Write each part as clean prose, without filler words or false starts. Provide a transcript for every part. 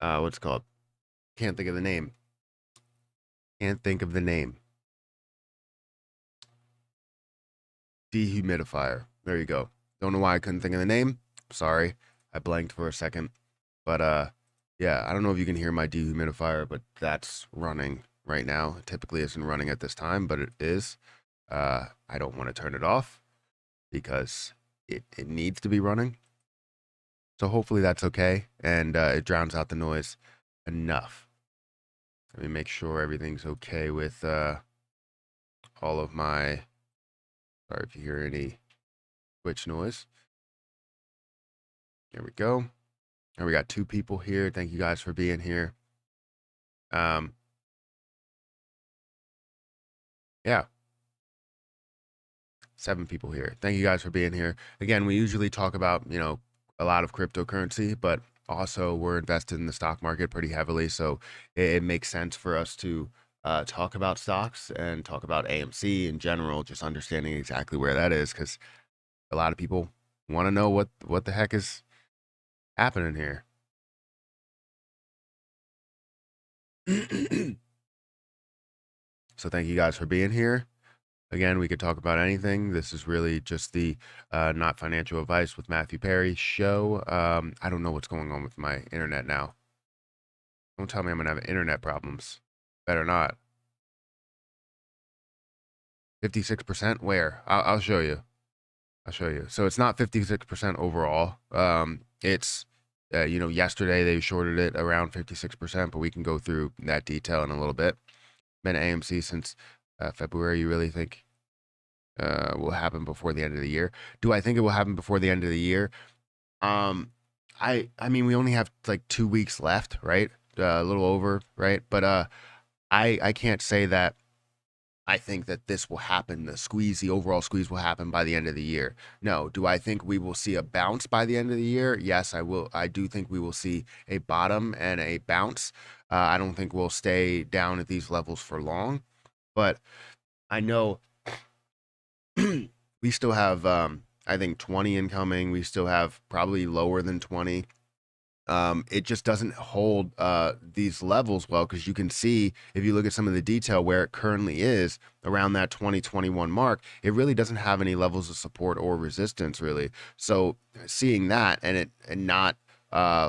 what's it called? Can't think of the name. Can't think of the name. Dehumidifier. There you go. Don't know why I couldn't think of the name. Sorry. I blanked for a second. But yeah, I don't know if you can hear my dehumidifier, but that's running right now. It typically isn't running at this time, but it is. I don't want to turn it off because it needs to be running. So hopefully that's okay and it drowns out the noise enough. Let me make sure everything's okay with all of my. Sorry if you hear any Twitch noise. There we go. And we got 2 people here. Thank you guys for being here. Yeah. 7 people here. Thank you guys for being here. Again, we usually talk about, a lot of cryptocurrency, but also we're invested in the stock market pretty heavily. So it makes sense for us to talk about stocks and talk about AMC in general, just understanding exactly where that is, because a lot of people want to know what the heck is happening here. So thank you guys for being here. Again, we could talk about anything. This is really just the Not Financial Advice with Matthew Perry show. I don't know what's going on with my internet now. Don't tell me I'm going to have internet problems. Better not. 56%? Where? I'll show you. I'll show you. So it's not 56% overall. It's, yesterday they shorted it around 56%, but we can go through that detail in a little bit. Been AMC since February. You really think will happen before the end of the year? Do I think it will happen before the end of the year? I mean, we only have like 2 weeks left, right? A little over, right? But I can't say that I think that this will happen. The overall squeeze will happen by the end of the year. No. Do I think we will see a bounce by the end of the year? Yes, I will. I do think we will see a bottom and a bounce. I don't think we'll stay down at these levels for long, but I know we still have, I think 20 incoming. We still have probably lower than 20. It just doesn't hold these levels well, because you can see, if you look at some of the detail where it currently is around that 2021 mark, it really doesn't have any levels of support or resistance really. So seeing that and not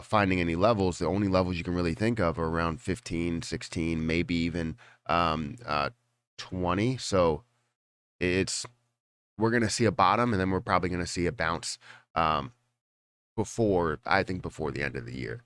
finding any levels, the only levels you can really think of are around 15, 16, maybe even 20. So we're going to see a bottom, and then we're probably going to see a bounce before the end of the year.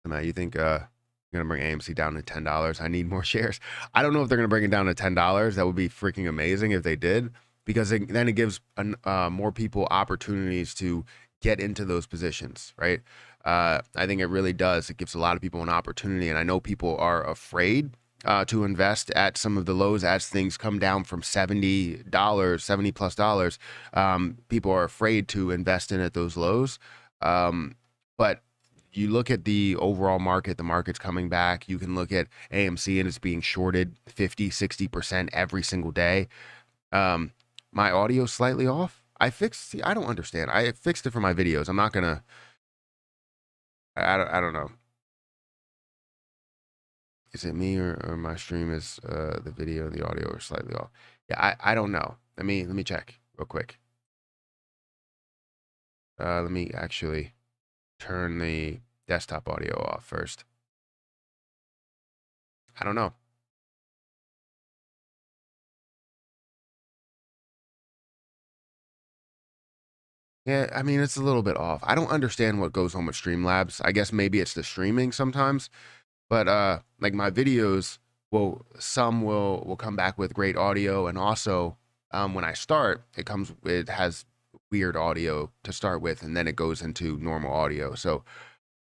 Matt, you think you're going to bring AMC down to $10? I need more shares. I don't know if they're going to bring it down to $10. That would be freaking amazing if they did, because then it gives more people opportunities to get into those positions, right? I think it really does. It gives a lot of people an opportunity, and I know people are afraid to invest at some of the lows as things come down from $70, $70+ people are afraid to invest in at those lows. But you look at the overall market, the market's coming back. You can look at AMC and it's being shorted 50-60% every single day. My audio's slightly off. I don't understand. I fixed it for my videos. I'm not gonna, I don't know. Is it me or my stream is the video and the audio are slightly off? Yeah, I don't know. Let me check real quick. Let me actually turn the desktop audio off first. I don't know. Yeah, I mean, it's a little bit off. I don't understand what goes on with Streamlabs. I guess maybe it's the streaming sometimes. But like my videos some will come back with great audio, and also when I start, it has weird audio to start with, and then it goes into normal audio. So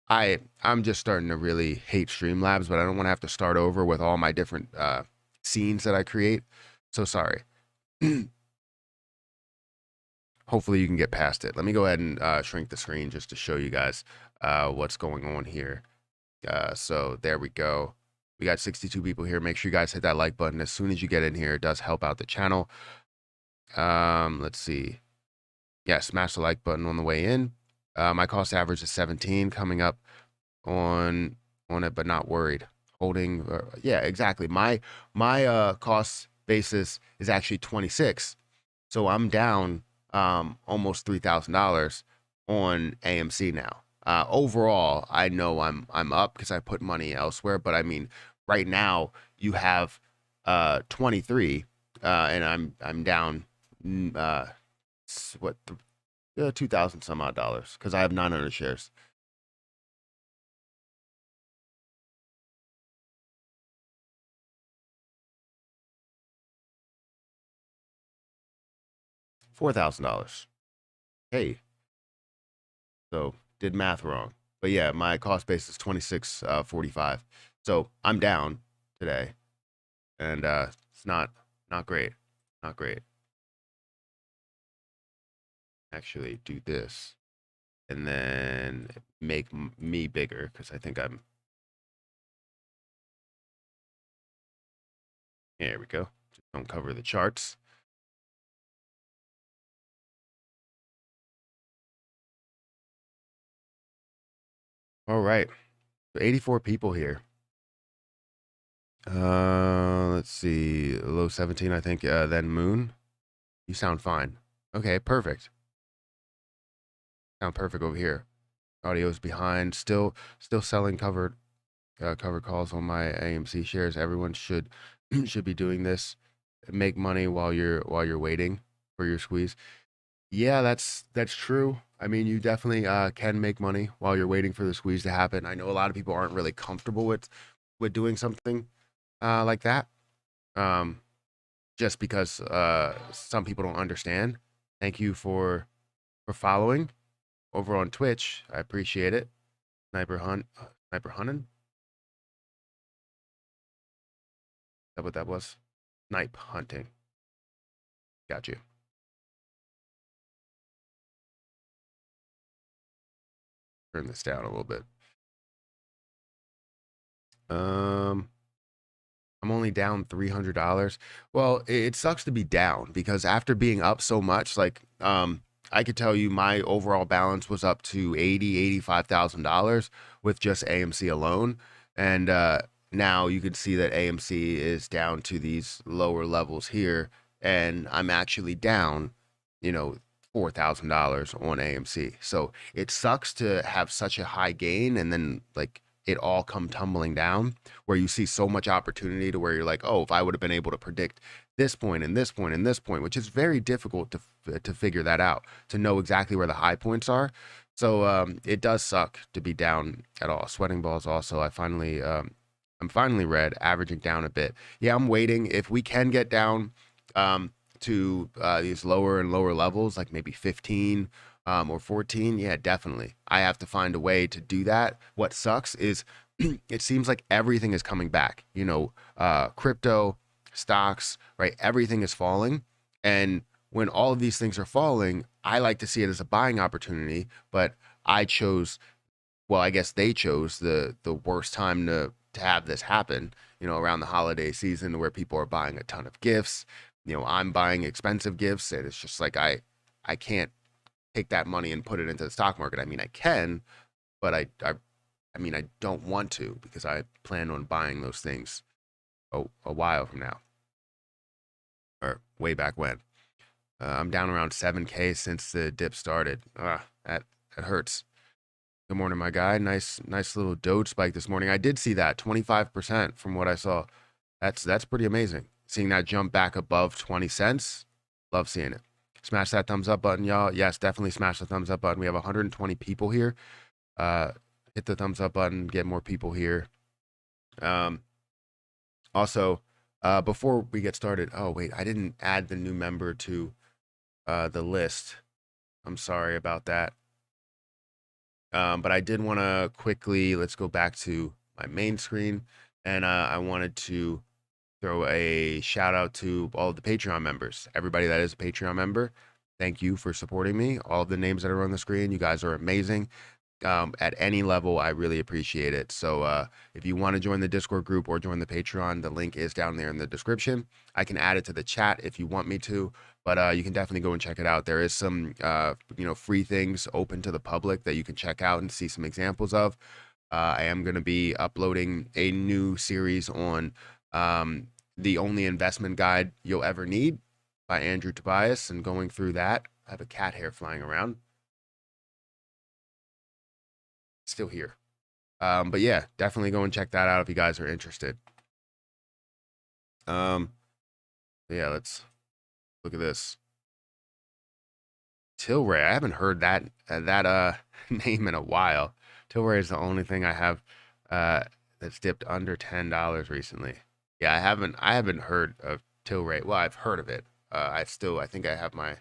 I'm just starting to really hate Streamlabs, but I don't want to have to start over with all my different scenes that I create. So sorry. Hopefully you can get past it. Let me go ahead and shrink the screen just to show you guys what's going on here. So there we go. We got 62 people here. Make sure you guys hit that like button as soon as you get in here. It does help out the channel. Let's see. Yeah, smash the like button on the way in. My cost average is 17, coming up on it, but not worried. Holding, yeah, exactly. My cost basis is actually 26, so I'm down almost $3,000 on AMC now. Overall, I know I'm up because I put money elsewhere, but I mean, right now you have 23, and I'm down what 2,000 some odd dollars because I have 900 shares. 4,000 dollars. Hey, so did math wrong. But yeah, my cost base is 26.45. So I'm down today, and it's not great, not great. Actually, do this and then make me bigger because I think I'm. There we go. Just don't cover the charts. All right, so 84 people here. Let's see, low 17, I think. Then Moon, you sound fine. Okay, perfect. Sound perfect over here. Audio's behind. Still selling covered calls on my AMC shares. Everyone should should be doing this. Make money while you're waiting for your squeeze. Yeah, that's true. I mean, you definitely can make money while you're waiting for the squeeze to happen. I know a lot of people aren't really comfortable with doing something like that. Um, just because some people don't understand. Thank you for following over on Twitch. I appreciate it. Sniper hunting. Is that what that was? Snipe hunting. Got you. Turn this down a little bit. Um, I'm only down $300. Well, it sucks to be down because after being up so much, like I could tell you my overall balance was up to $85,000 with just AMC alone, and now you can see that AMC is down to these lower levels here, and I'm actually down, you know, $4,000 on AMC. So it sucks to have such a high gain and then like it all come tumbling down where you see so much opportunity to where you're like, oh, if I would have been able to predict this point and this point and this point, which is very difficult to figure that out, to know exactly where the high points are. So it does suck to be down at all. Sweating balls also. I'm finally red, averaging down a bit. Yeah, I'm waiting. If we can get down to these lower and lower levels, like maybe 15 or 14, yeah, definitely. I have to find a way to do that. What sucks is it seems like everything is coming back. You know, crypto, stocks, right? Everything is falling. And when all of these things are falling, I like to see it as a buying opportunity, but I chose, well, I guess they chose the worst time to have this happen, you know, around the holiday season where people are buying a ton of gifts. You know, I'm buying expensive gifts, and it's just like I can't take that money and put it into the stock market. I mean, I can, but I mean, I don't want to because I plan on buying those things a while from now or way back when. I'm down around 7K since the dip started. That hurts. Good morning, my guy. Nice little Doge spike this morning. I did see that 25% from what I saw. That's pretty amazing. Seeing that jump back above 20 cents. Love seeing it. Smash that thumbs up button, y'all. Yes, definitely smash the thumbs up button. We have 120 people here. Hit the thumbs up button, get more people here. Also, before we get started, oh wait, I didn't add the new member to the list. I'm sorry about that. But I did want to quickly, let's go back to my main screen, and I wanted to throw a shout out to all of the Patreon members. Everybody that is a Patreon member, thank you for supporting me. All of the names that are on the screen, you guys are amazing. At any level, I really appreciate it. So if you want to join the Discord group or join the Patreon, the link is down there in the description. I can add it to the chat if you want me to, but you can definitely go and check it out. There is some free things open to the public that you can check out and see some examples of. I am going to be uploading a new series on The Only Investment Guide You'll Ever Need by Andrew Tobias and going through that. I have a cat hair flying around. Still here. But yeah, definitely go and check that out if you guys are interested. Yeah, let's look at this. Tilray. I haven't heard that name in a while. Tilray is the only thing I have that's dipped under $10 recently. Yeah, I haven't heard of Tilray. Well, I've heard of it. I think I have my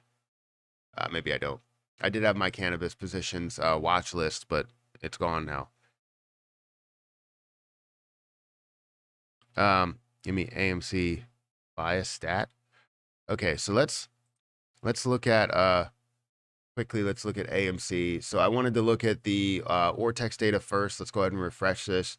maybe I don't. I did have my cannabis positions watch list, but it's gone now. Give me AMC bias stat. Okay, so let's look at quickly, let's look at AMC. So I wanted to look at the Ortex data first. Let's go ahead and refresh this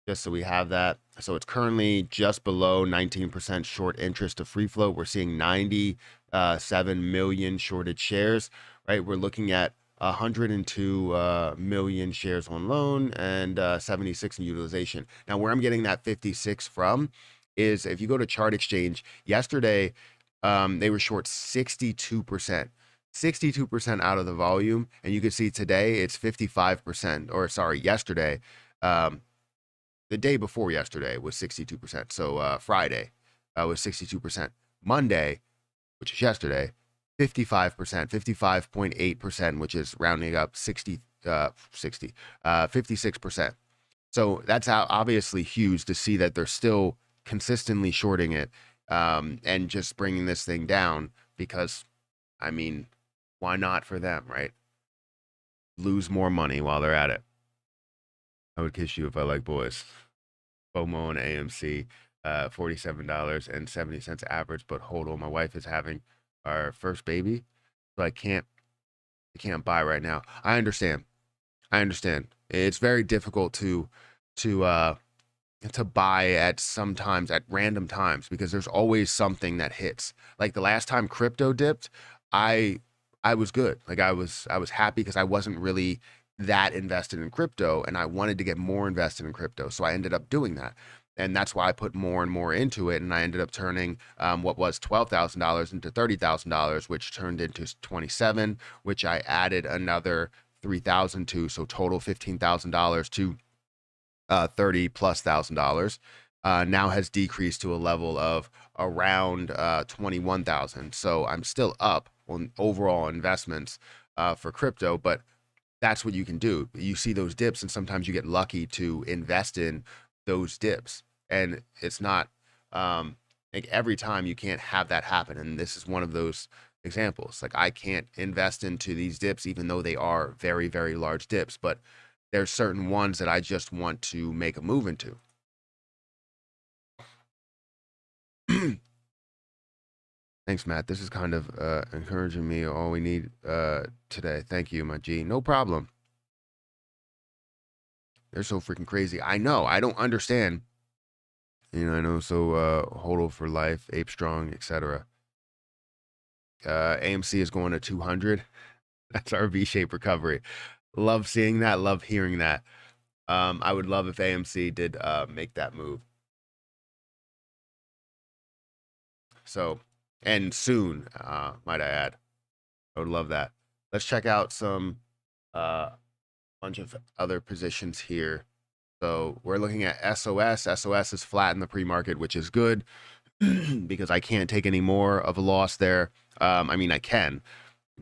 just so we have that. So it's currently just below 19% short interest to free float. We're seeing 97 million shorted shares, right? We're looking at 102 million shares on loan and 76 in utilization. Now, where I'm getting that 56 from is if you go to Chart Exchange, yesterday they were short 62%. 62% out of the volume, and you can see today it's 55%, or sorry, yesterday, the day before yesterday was 62%. So Friday was 62%. Monday, which is yesterday, 55%, 55.8%, which is rounding up 56%. So that's obviously huge to see that they're still consistently shorting it and just bringing this thing down because, I mean, why not for them, right? Lose more money while they're at it. I would kiss you if I like boys. FOMO and AMC, $47.70 average. But hold on, my wife is having our first baby, so I can't buy right now. I understand. It's very difficult to buy at random times because there's always something that hits. Like the last time crypto dipped, I was good. Like I was happy because I wasn't really that invested in crypto and I wanted to get more invested in crypto. So I ended up doing that. And that's why I put more and more into it. And I ended up turning what was $12,000 into $30,000, which turned into 27, which I added another 3,000 to. So total $15,000 to 30 plus $1,000. Now has decreased to a level of around 21,000. So I'm still up on overall investments for crypto, but that's what you can do. You see those dips, and sometimes you get lucky to invest in those dips, and it's not like every time you can't have that happen. And this is one of those examples. Like I can't invest into these dips, even though they are very, very large dips, but there's certain ones that I just want to make a move into. Thanks, Matt. This is kind of encouraging me. All we need today. Thank you, my G. No problem. They're so freaking crazy. I know. I don't understand. I know. So HODL for life, Ape Strong, etc. AMC is going to 200. That's our V-shaped recovery. Love seeing that. Love hearing that. I would love if AMC did make that move. So, and soon, might I add. I would love that. Let's check out some bunch of other positions here. So we're looking at SOS. SOS is flat in the pre-market, which is good because I can't take any more of a loss there. I mean, I can,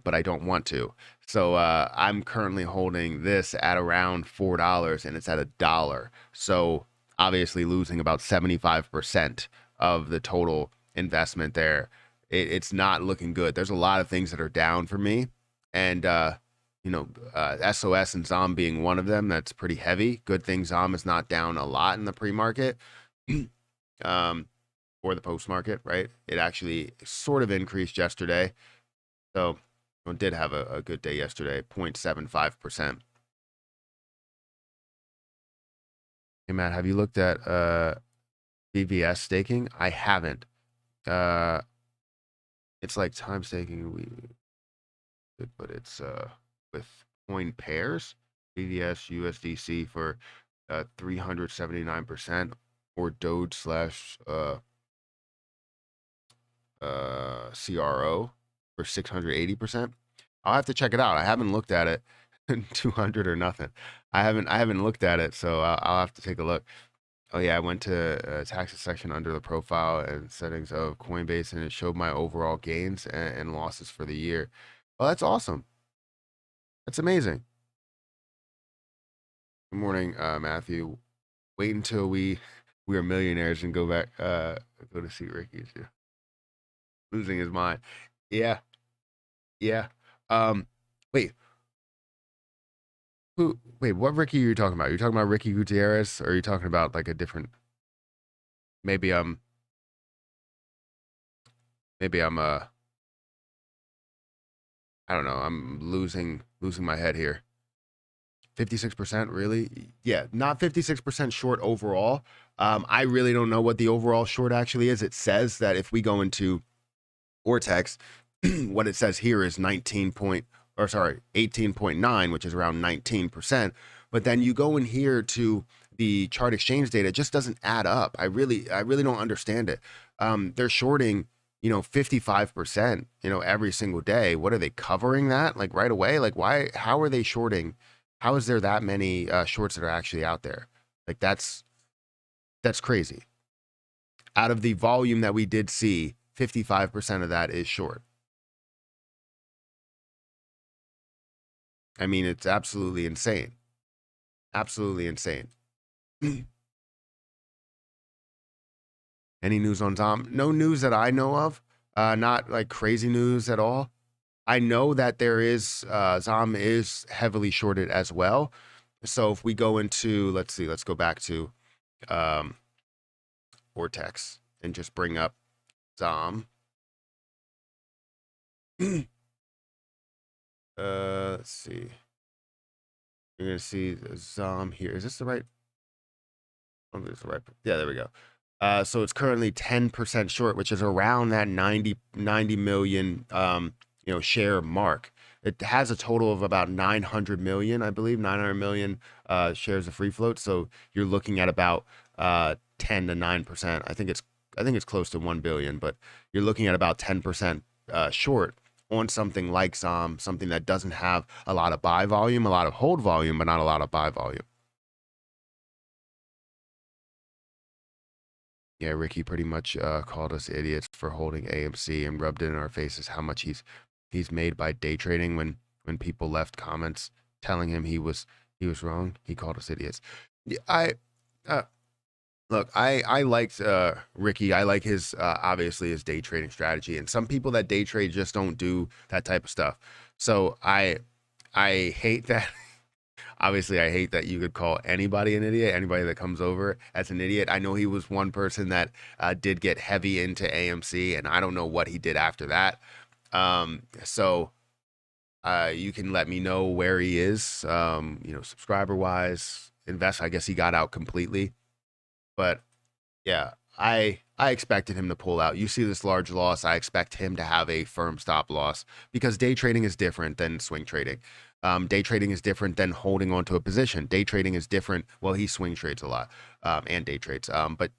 but I don't want to. So I'm currently holding this at around $4 and it's at $1. So obviously losing about 75% of the total investment there. It's not looking good. There's a lot of things that are down for me. And, SOS and ZOM being one of them, that's pretty heavy. Good thing ZOM is not down a lot in the pre-market or the post-market, right? It actually sort of increased yesterday. So it did have a good day yesterday, 0.75%. Hey, Matt, have you looked at BVS staking? I haven't. It's like time staking, but it's with coin pairs, BVS USDC for 379%, or Doge slash CRO for 680%. I'll have to check it out. I haven't looked at it. 200 or nothing. I haven't looked at it, so I'll have to take a look. Oh yeah, I went to taxes section under the profile and settings of Coinbase, and it showed my overall gains and losses for the year. Oh, that's awesome. That's amazing. Good morning, Matthew. Wait until we are millionaires and go back go to see Ricky. Losing his mind. Yeah, yeah. Um, wait, wait, what Ricky are you talking about? Are you talking about Ricky Gutierrez, or are you talking about like a different? Maybe maybe I'm I don't know. I'm losing my head here. 56%, really? Yeah, not 56% short overall. I really don't know what the overall short actually is. It says that if we go into Ortex, what it says here is 18.9, which is around 19%. But then you go in here to the chart exchange data, it just doesn't add up. I really don't understand it. They're shorting, 55%, every single day. What are they covering that like right away? Like why, how are they shorting? How is there that many shorts that are actually out there? Like that's crazy. Out of the volume that we did see, 55% of that is short. I mean, it's absolutely insane. Absolutely insane. Any news on Zom? No news that I know of. Not like crazy news at all. I know that there is Zom is heavily shorted as well. So if we go into, let's see, let's go back to Vortex and just bring up Zom. Let's see. You're gonna see Zom here. Is this the right? Oh, this is the right. Yeah, there we go. So it's currently 10% short, which is around that 90 million share mark. It has a total of about 900 million, I believe, 900 million shares of free float. So you're looking at about 10 to 9%. I think it's close to 1 billion, but you're looking at about 10% short on something like Zom, something that doesn't have a lot of buy volume, a lot of hold volume, but not a lot of buy volume. Yeah, Ricky pretty much called us idiots for holding AMC and rubbed it in our faces how much he's made by day trading. When people left comments telling him he was wrong, he called us idiots. Yeah, look, I liked Ricky. I like his obviously his day trading strategy, and some people that day trade just don't do that type of stuff. So I hate that. Obviously, I hate that you could call anybody an idiot, anybody that comes over as an idiot. I know he was one person that did get heavy into AMC, and I don't know what he did after that. So you can let me know where he is, subscriber wise. Invest, I guess he got out completely. But yeah, I expected him to pull out. You see this large loss, I expect him to have a firm stop loss because day trading is different than swing trading. Day trading is different than holding onto a position. Day trading is different. Well, he swing trades a lot and day trades. But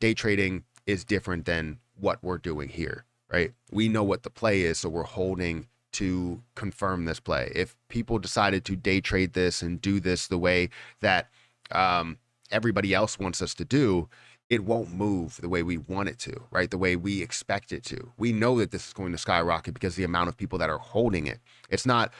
day trading is different than what we're doing here, right? We know what the play is, so we're holding to confirm this play. If people decided to day trade this and do this the way that everybody else wants us to do, it won't move the way we want it to, right? The way we expect it to. We know that this is going to skyrocket because the amount of people that are holding it. It's not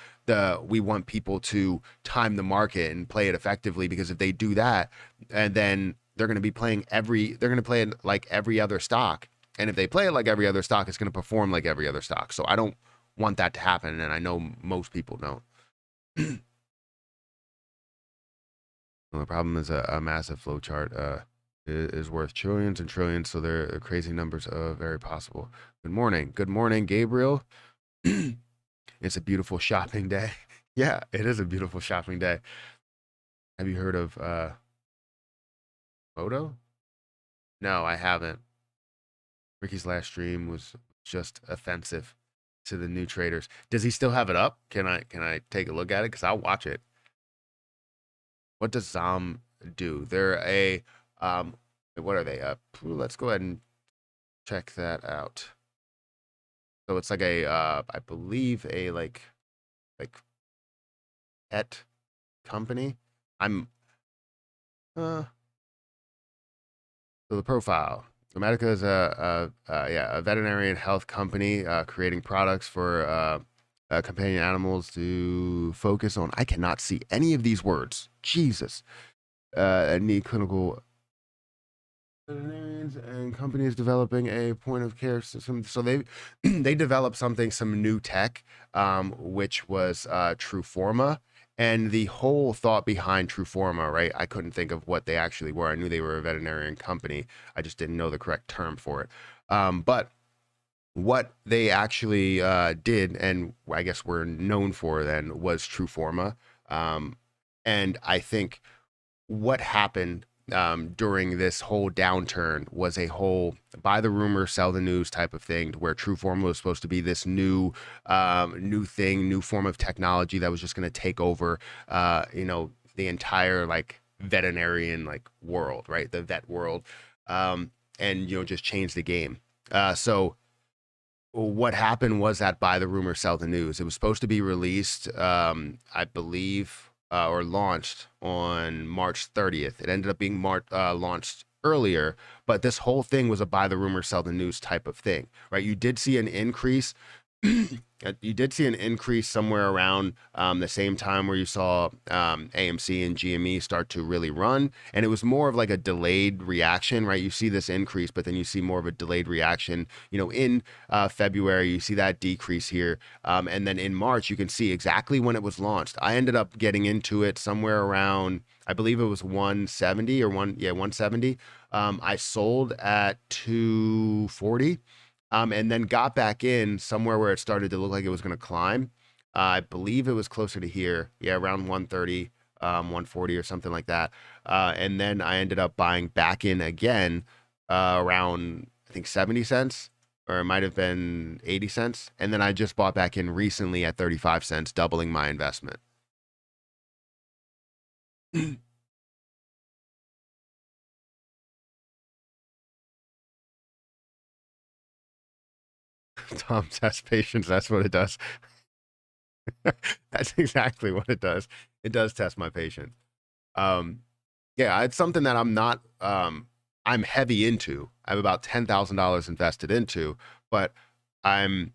we want people to time the market and play it effectively, because if they do that, and then they're going to be playing they're going to play it like every other stock. And if they play it like every other stock, it's going to perform like every other stock. So I don't want that to happen. And I know most people don't. Well, the problem is a massive flow chart is worth trillions and trillions. So they're crazy numbers, very possible. Good morning, Gabriel. It's a beautiful shopping day. Yeah, it is a beautiful shopping day. Have you heard of Moto? No, I haven't. Ricky's last stream was just offensive to the new traders. Does he still have it up? Can I take a look at it? Because I'll watch it. What does Zom do? They're a what are they? Let's go ahead and check that out. So it's like a I believe a like pet company. I'm so the profile. Medica is a veterinarian health company creating products for companion animals to focus on. I cannot see any of these words. Jesus. Need clinical veterinarians and companies developing a point of care system. So they they developed something, some new tech, which was Trueforma. And the whole thought behind Trueforma, right? I couldn't think of what they actually were. I knew they were a veterinarian company. I just didn't know the correct term for it. But what they actually did, and I guess were known for then, was Trueforma. And I think what happened during this whole downturn was a whole buy the rumor, sell the news type of thing, to where Trueforma was supposed to be this new thing, new form of technology that was just going to take over, the entire like veterinarian like world, right? The vet world, and just change the game. So what happened was that buy the rumor, sell the news. It was supposed to be released, I believe, or launched on March 30th. It ended up being launched earlier, but this whole thing was a buy the rumor, sell the news type of thing, right? You did see an increase. You did see an increase somewhere around the same time where you saw AMC and GME start to really run. And it was more of like a delayed reaction, right? You see this increase, but then you see more of a delayed reaction, in February, you see that decrease here. And then in March, you can see exactly when it was launched. I ended up getting into it somewhere around, I believe it was 170 or 170. I sold at 240. And then got back in somewhere where it started to look like it was going to climb. I believe it was closer to here, around 130, 140 or something like that. And then I ended up buying back in again around, I think, 70 cents, or it might have been 80 cents. And then I just bought back in recently at 35 cents, doubling my investment. Tom tests patience. That's what it does. That's exactly what it does. It does test my patience. Um, yeah, it's something that I'm heavy into. I have about $10,000 invested into, but I'm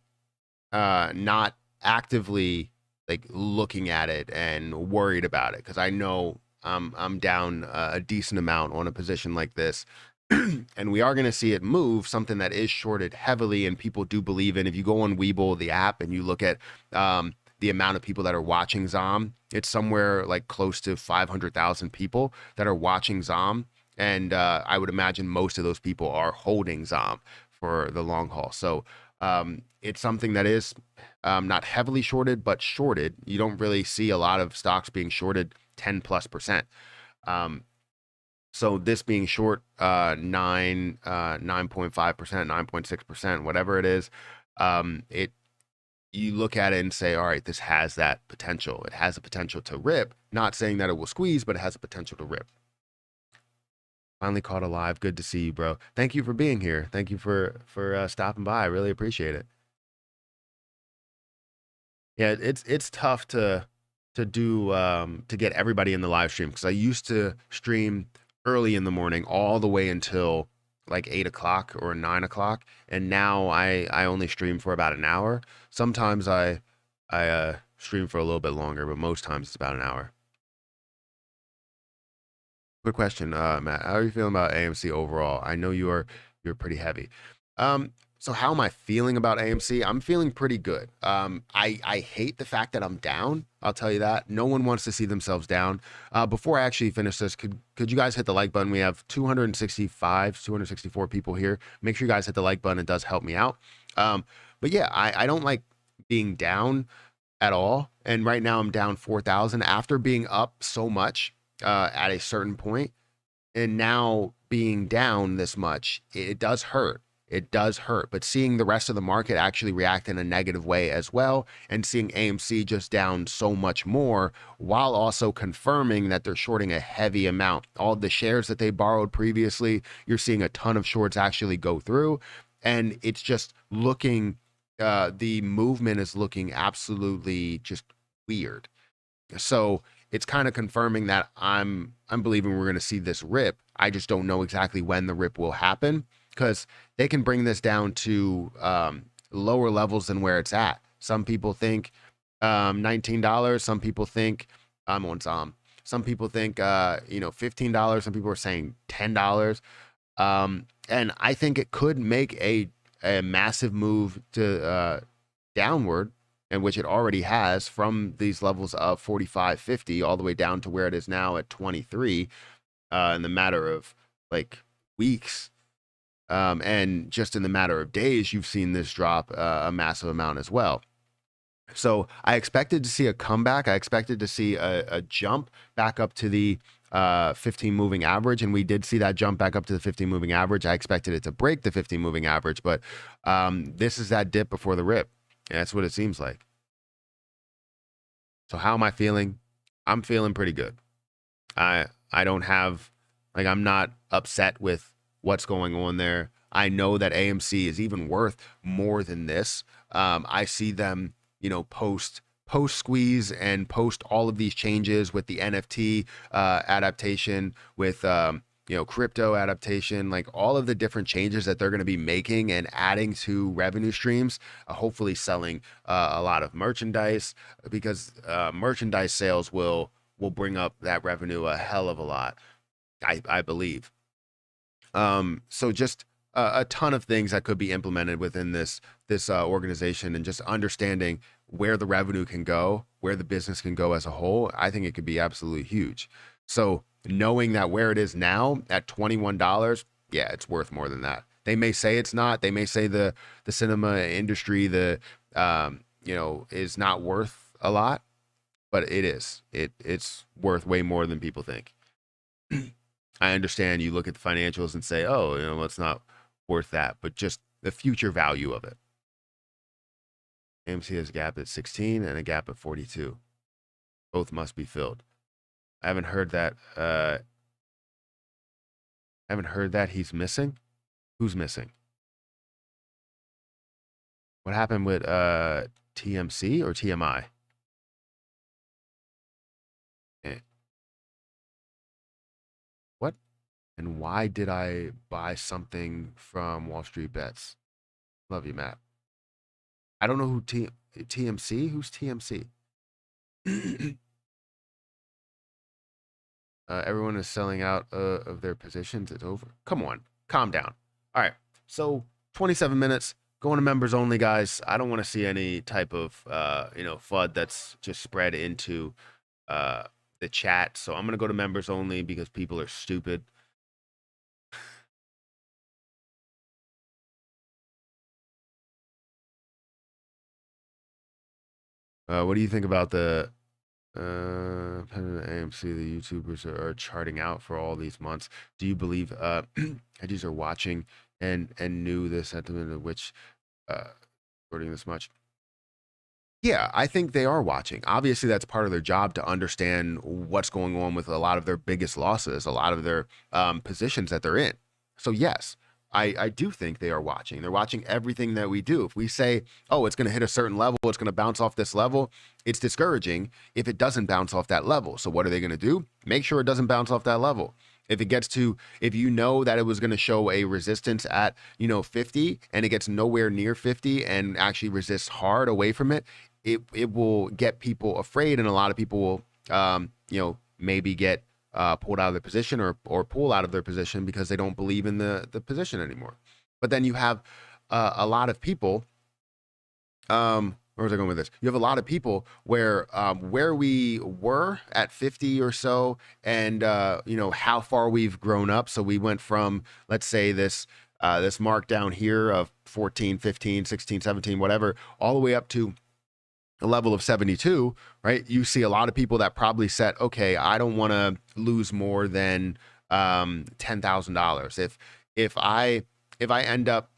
not actively like looking at it and worried about it, because I know I'm down a decent amount on a position like this. And we are going to see it move, something that is shorted heavily and people do believe in. If you go on Webull, the app, and you look at the amount of people that are watching Zom, it's somewhere like close to 500,000 people that are watching Zom. And I would imagine most of those people are holding Zom for the long haul. So it's something that is not heavily shorted, but shorted. You don't really see a lot of stocks being shorted 10+%. So this being short 9.5%, 9.6%, whatever it is, you look at it and say, all right, this has that potential. It has the potential to rip. Not saying that it will squeeze, but it has the potential to rip. Finally caught alive. Good to see you, bro. Thank you for being here. Thank you for stopping by. I really appreciate it. Yeah, it's tough to do to get everybody in the live stream, because I used to stream early in the morning all the way until like 8 o'clock or 9 o'clock, and now I only stream for about an hour. Sometimes I stream for a little bit longer, but most times it's about an hour. Quick question, Matt. How are you feeling about AMC overall? I know you're pretty heavy. So how am I feeling about AMC? I'm feeling pretty good. I hate the fact that I'm down. I'll tell you that. No one wants to see themselves down. Before I actually finish this, could you guys hit the like button? We have 264 people here. Make sure you guys hit the like button. It does help me out. But yeah, I don't like being down at all. And right now I'm down 4,000 after being up so much at a certain point, and now being down this much, it does hurt. It does hurt, but seeing the rest of the market actually react in a negative way as well, and seeing AMC just down so much more, while also confirming that they're shorting a heavy amount. All the shares that they borrowed previously, you're seeing a ton of shorts actually go through, and it's just looking, the movement is looking absolutely just weird. So it's kind of confirming that I'm believing we're going to see this rip. I just don't know exactly when the rip will happen, because they can bring this down to lower levels than where it's at. Some people think $19. Some people think I'm on some people think $15. Some people are saying $10. And I think it could make a massive move to downward, in which it already has, from these levels of 45, 50 all the way down to where it is now at 23 in the matter of like weeks. And just in the matter of days, you've seen this drop a massive amount as well. So I expected to see a comeback. I expected to see a jump back up to the 15 moving average, and we did see that jump back up to the 15 moving average. I expected it to break the 15 moving average, but this is that dip before the rip. And that's what it seems like. So how am I feeling? I'm feeling pretty good. I don't have, like, I'm not upset with what's going on there. I know that AMC is even worth more than this. I see them, post squeeze and post all of these changes with the NFT adaptation, with crypto adaptation, like all of the different changes that they're going to be making and adding to revenue streams, hopefully selling a lot of merchandise, because merchandise sales will bring up that revenue a hell of a lot, I believe. So just a ton of things that could be implemented within this organization, and just understanding where the revenue can go, where the business can go as a whole. I think it could be absolutely huge. So knowing that where it is now at $21, yeah, it's worth more than that. They may say it's not. They may say the cinema industry, is not worth a lot, but it is. It's worth way more than people think. I understand you look at the financials and say, oh, it's not worth that, but just the future value of it. AMC has a gap at 16 and a gap at 42. Both must be filled. I haven't heard that he's missing. Who's missing? What happened with TMC or TMI? What? And why did I buy something from Wall Street Bets? Love you, Matt. I don't know who TMC. Who's TMC? Everyone is selling out of their positions. It's over. Come on, calm down. All right, so 27 minutes. Going to members only, guys. I don't want to see any type of FUD that's just spread into the chat. So I'm gonna go to members only because people are stupid. What do you think about the AMC? The YouTubers are charting out for all these months. Do you believe hedgies are watching and knew the sentiment of which shorting this much? Yeah, I think they are watching. Obviously, that's part of their job, to understand what's going on with a lot of their biggest losses, a lot of their positions that they're in. So yes, I do think they are watching. They're watching everything that we do. If we say, oh, it's going to hit a certain level, it's going to bounce off this level, it's discouraging if it doesn't bounce off that level. So what are they going to do? Make sure it doesn't bounce off that level. If you know that it was going to show a resistance at 50, and it gets nowhere near 50 and actually resists hard away from it, it will get people afraid, and a lot of people will maybe get pulled out of their position, or pull out of their position because they don't believe in the position anymore. But then you have a lot of people, where was I going with this? You have a lot of people where we were at 50 or so, and how far we've grown up. So we went from, let's say, this mark down here of 14, 15, 16, 17, whatever, all the way up to a level of 72, right? You see a lot of people that probably said, okay, I don't want to lose more than $10,000. If I end up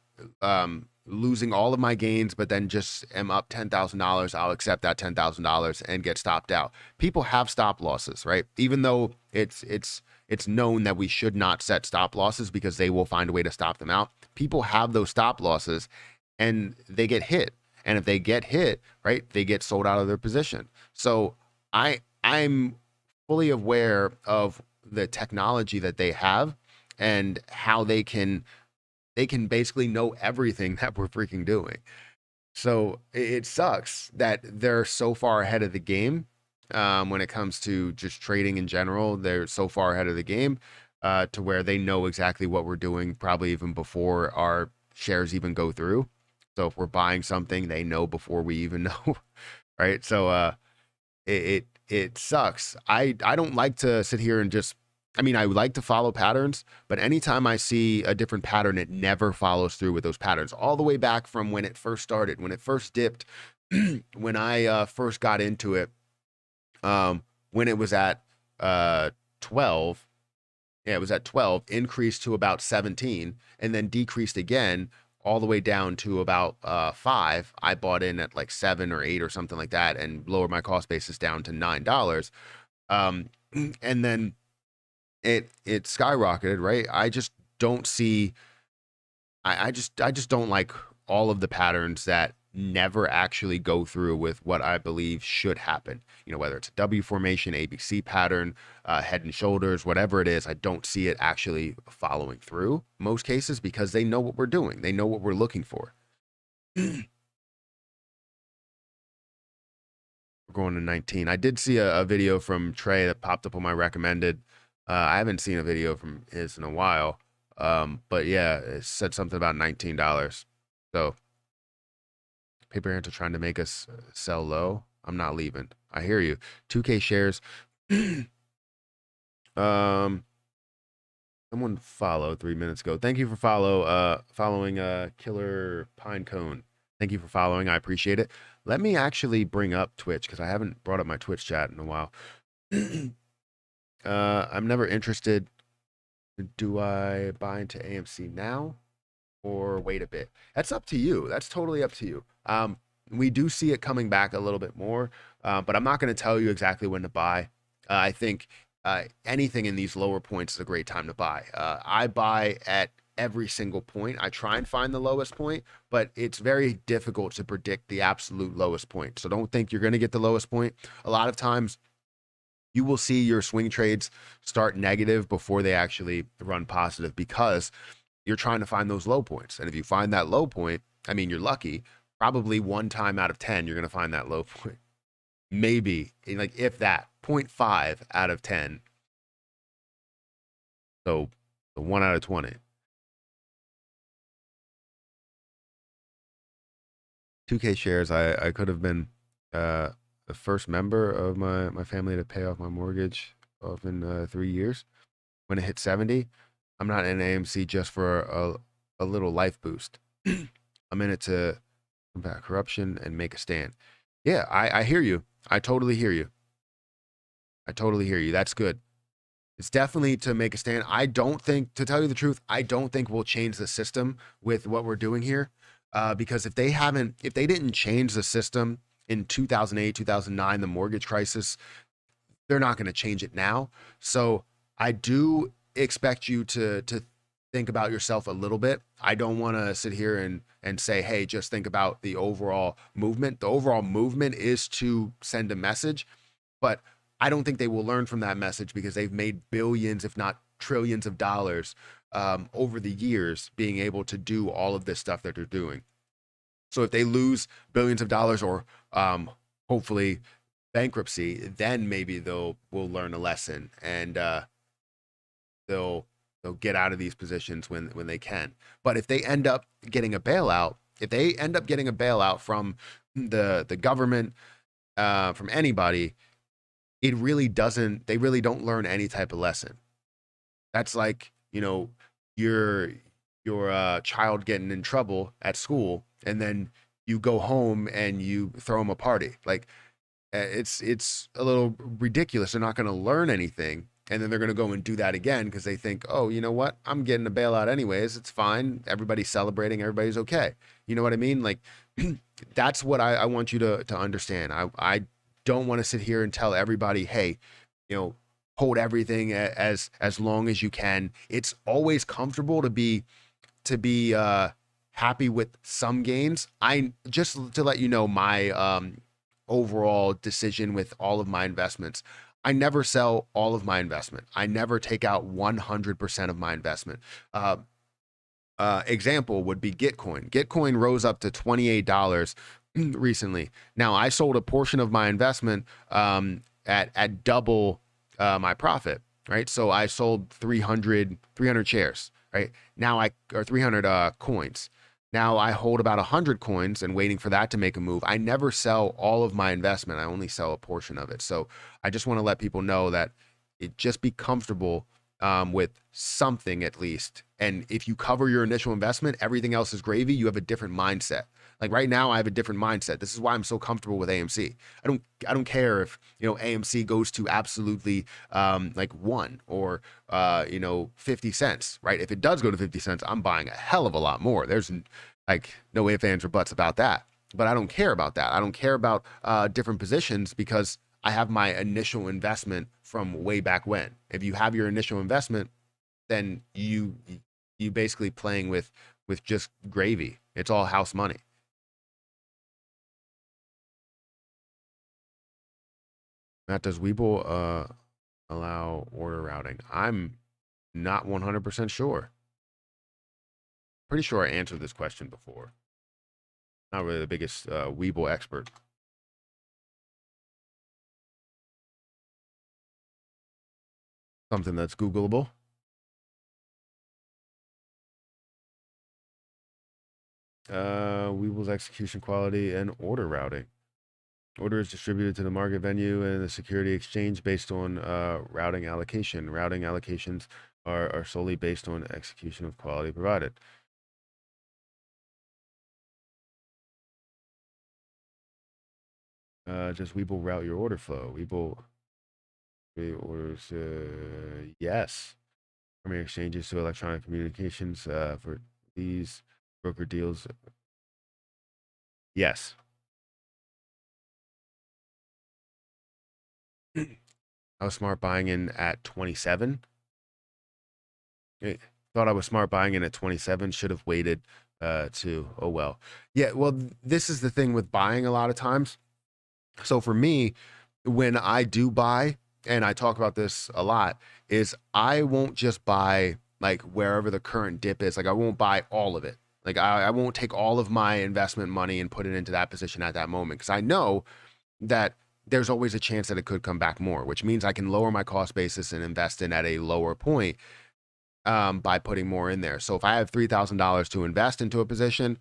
losing all of my gains, but then just am up $10,000, I'll accept that $10,000 and get stopped out. People have stop losses, right? Even though it's known that we should not set stop losses because they will find a way to stop them out. People have those stop losses and they get hit. And if they get hit, right, they get sold out of their position. So I'm fully aware of the technology that they have and how they can basically know everything that we're freaking doing. So it sucks that they're so far ahead of the game when it comes to just trading in general. They're so far ahead of the game to where they know exactly what we're doing, probably even before our shares even go through. So if we're buying something, they know before we even know, right? So it sucks. I don't like to sit here and just, I mean, I would like to follow patterns, but anytime I see a different pattern, it never follows through with those patterns. All the way back from when it first started, when it first dipped, when I first got into it, when it was at 12, yeah, it was at 12, increased to about 17, and then decreased again all the way down to about 5. I bought in at like 7 or 8 or something like that and lowered my cost basis down to $9. And then it skyrocketed, right? I just don't see, I just don't like all of the patterns that never actually go through with what I believe should happen. You know, whether it's a W formation, ABC pattern, head and shoulders, whatever it is, I don't see it actually following through most cases because they know what we're doing. They know what we're looking for. We're going to 19. I did see a video from Trey that popped up on my recommended. I haven't seen a video from his in a while. But yeah, it said something about $19. So paper hands are trying to make us sell low. I'm not leaving. I hear you. 2K shares. Someone followed 3 minutes ago. Thank you for following Killer Pinecone. Thank you for following. I appreciate it. Let me actually bring up Twitch because I haven't brought up my Twitch chat in a while. I'm never interested. Do I buy into AMC now or wait a bit? That's up to you. That's totally up to you. We do see it coming back a little bit more, but I'm not going to tell you exactly when to buy. I think anything in these lower points is a great time to buy. I buy at every single point. I try and find the lowest point, but it's very difficult to predict the absolute lowest point. So don't think you're going to get the lowest point. A lot of times you will see your swing trades start negative before they actually run positive because you're trying to find those low points. And if you find that low point, I mean, you're lucky. Probably 1 time out of 10, you're going to find that low point. Maybe, like, if that, 0.5 out of 10. So 1 out of 20. 2K shares, I could have been the first member of my family to pay off my mortgage off in 3 years. When it hit 70, I'm not in AMC just for a little life boost. I'm in it to combat corruption and make a stand. Yeah, I hear you. I totally hear you. I totally hear you. That's good. It's definitely to make a stand. I don't think, to tell you the truth, I don't think we'll change the system with what we're doing here. Because if they didn't change the system in 2008, 2009, the mortgage crisis, they're not going to change it now. So I do expect you to think about yourself a little bit. I don't want to sit here and say, hey, just think about the overall movement. The overall movement is to send a message, but I don't think they will learn from that message because they've made billions, if not trillions of dollars over the years being able to do all of this stuff that they're doing. So if they lose billions of dollars or hopefully bankruptcy, then maybe will learn a lesson and they'll get out of these positions when they can. But if they end up getting a bailout, from the government, from anybody, they really don't learn any type of lesson. That's like, your child getting in trouble at school and then you go home and you throw them a party. Like, it's a little ridiculous. They're not going to learn anything And then they're going to go and do that again because they think, oh, you know what? I'm getting a bailout anyways. It's fine. Everybody's celebrating. Everybody's okay. You know what I mean? Like, that's what I want you to understand. I don't want to sit here and tell everybody, hey, you know, hold everything as long as you can. It's always comfortable to be happy with some gains. I just to let you know my overall decision with all of my investments. I never sell all of my investment. I never take out 100% of my investment. Example would be Gitcoin. Gitcoin rose up to $28 recently. Now I sold a portion of my investment at double my profit, right? So I sold 300 shares, right? Now or 300 coins. Now I hold about 100 coins and waiting for that to make a move. I never sell all of my investment. I only sell a portion of it. So I just want to let people know that just be comfortable with something at least. And if you cover your initial investment, everything else is gravy. You have a different mindset. Like right now, I have a different mindset. This is why I'm so comfortable with AMC. I don't care if, you know, AMC goes to absolutely like 1 or 50 cents, right? If it does go to 50 cents, I'm buying a hell of a lot more. There's like no ifs, ands, or buts about that. But I don't care about that. I don't care about different positions because I have my initial investment from way back when. If you have your initial investment, then you basically playing with just gravy. It's all house money. Matt, does Webull allow order routing? I'm not 100% sure. Pretty sure I answered this question before. Not really the biggest Webull expert. Something that's Googleable. Webull's execution quality and order routing. Order is distributed to the market venue and the security exchange based on routing allocation. Routing allocations are solely based on execution of quality provided. Does Webull route your order flow? Webull orders, yes. From your exchanges to electronic communications for these broker deals. Yes. I was smart buying in at 27. Thought I was smart buying in at 27. Should have waited to, oh well. Yeah, well, this is the thing with buying a lot of times. So for me, when I do buy, and I talk about this a lot, is I won't just buy like wherever the current dip is. Like I won't buy all of it. Like I won't take all of my investment money and put it into that position at that moment because I know that there's always a chance that it could come back more, which means I can lower my cost basis and invest in at a lower point by putting more in there. So if I have $3,000 to invest into a position,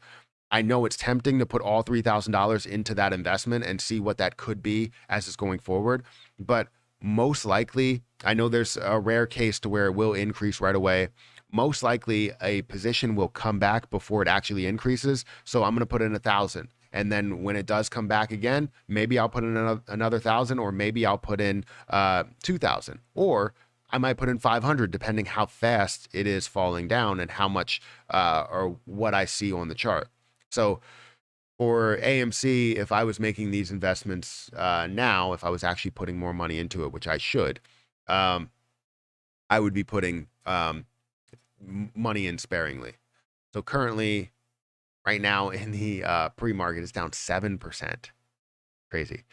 I know it's tempting to put all $3,000 into that investment and see what that could be as it's going forward. But most likely, I know there's a rare case to where it will increase right away. Most likely a position will come back before it actually increases. So I'm going to put in 1,000. And then when it does come back again, maybe I'll put in another 1,000, or maybe I'll put in 2,000, or I might put in 500, depending how fast it is falling down and how much or what I see on the chart. So for AMC, if I was making these investments now, if I was actually putting more money into it, which I should, I would be putting money in sparingly. So currently, right now in the pre-market, it's down 7%. Crazy.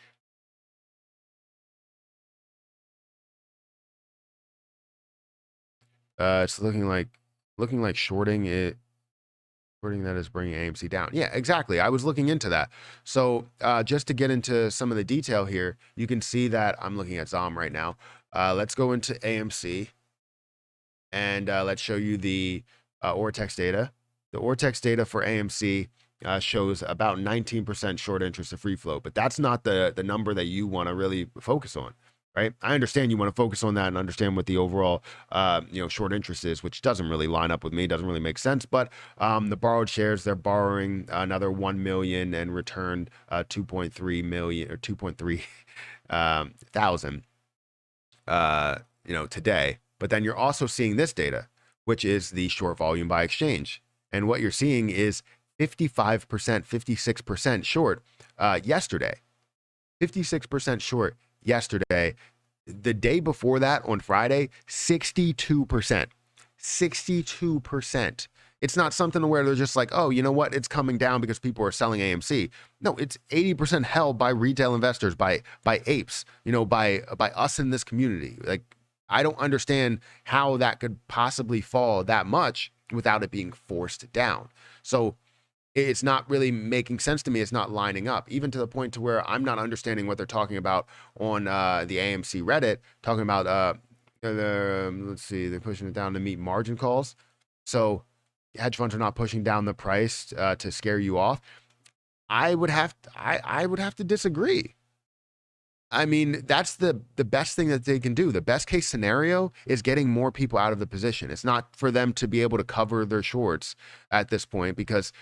It's looking like shorting it. Shorting that is bringing AMC down. Yeah, exactly. I was looking into that. So just to get into some of the detail here, you can see that I'm looking at ZOM right now. Let's go into AMC and let's show you the Ortex data. The Ortex data for AMC shows about 19% short interest of free float, but that's not the number that you want to really focus on, right? I understand you want to focus on that and understand what the overall short interest is, which doesn't really line up with me, doesn't really make sense. But the borrowed shares, they're borrowing another 1 million and returned 2.3 million or 2.3 thousand. today. But then you're also seeing this data, which is the short volume by exchange. And what you're seeing is 55%, 56% short yesterday. 56% short yesterday. The day before that on Friday, 62%. 62%. It's not something where they're just like, oh, you know what? It's coming down because people are selling AMC. No, it's 80% held by retail investors, by apes, by us in this community. Like, I don't understand how that could possibly fall that much without it being forced down. So it's not really making sense to me. It's not lining up, even to the point to where I'm not understanding what they're talking about on the AMC Reddit, talking about, let's see, they're pushing it down to meet margin calls. So hedge funds are not pushing down the price to scare you off. I would have to disagree. I mean, that's the best thing that they can do. The best case scenario is getting more people out of the position. It's not for them to be able to cover their shorts at this point, because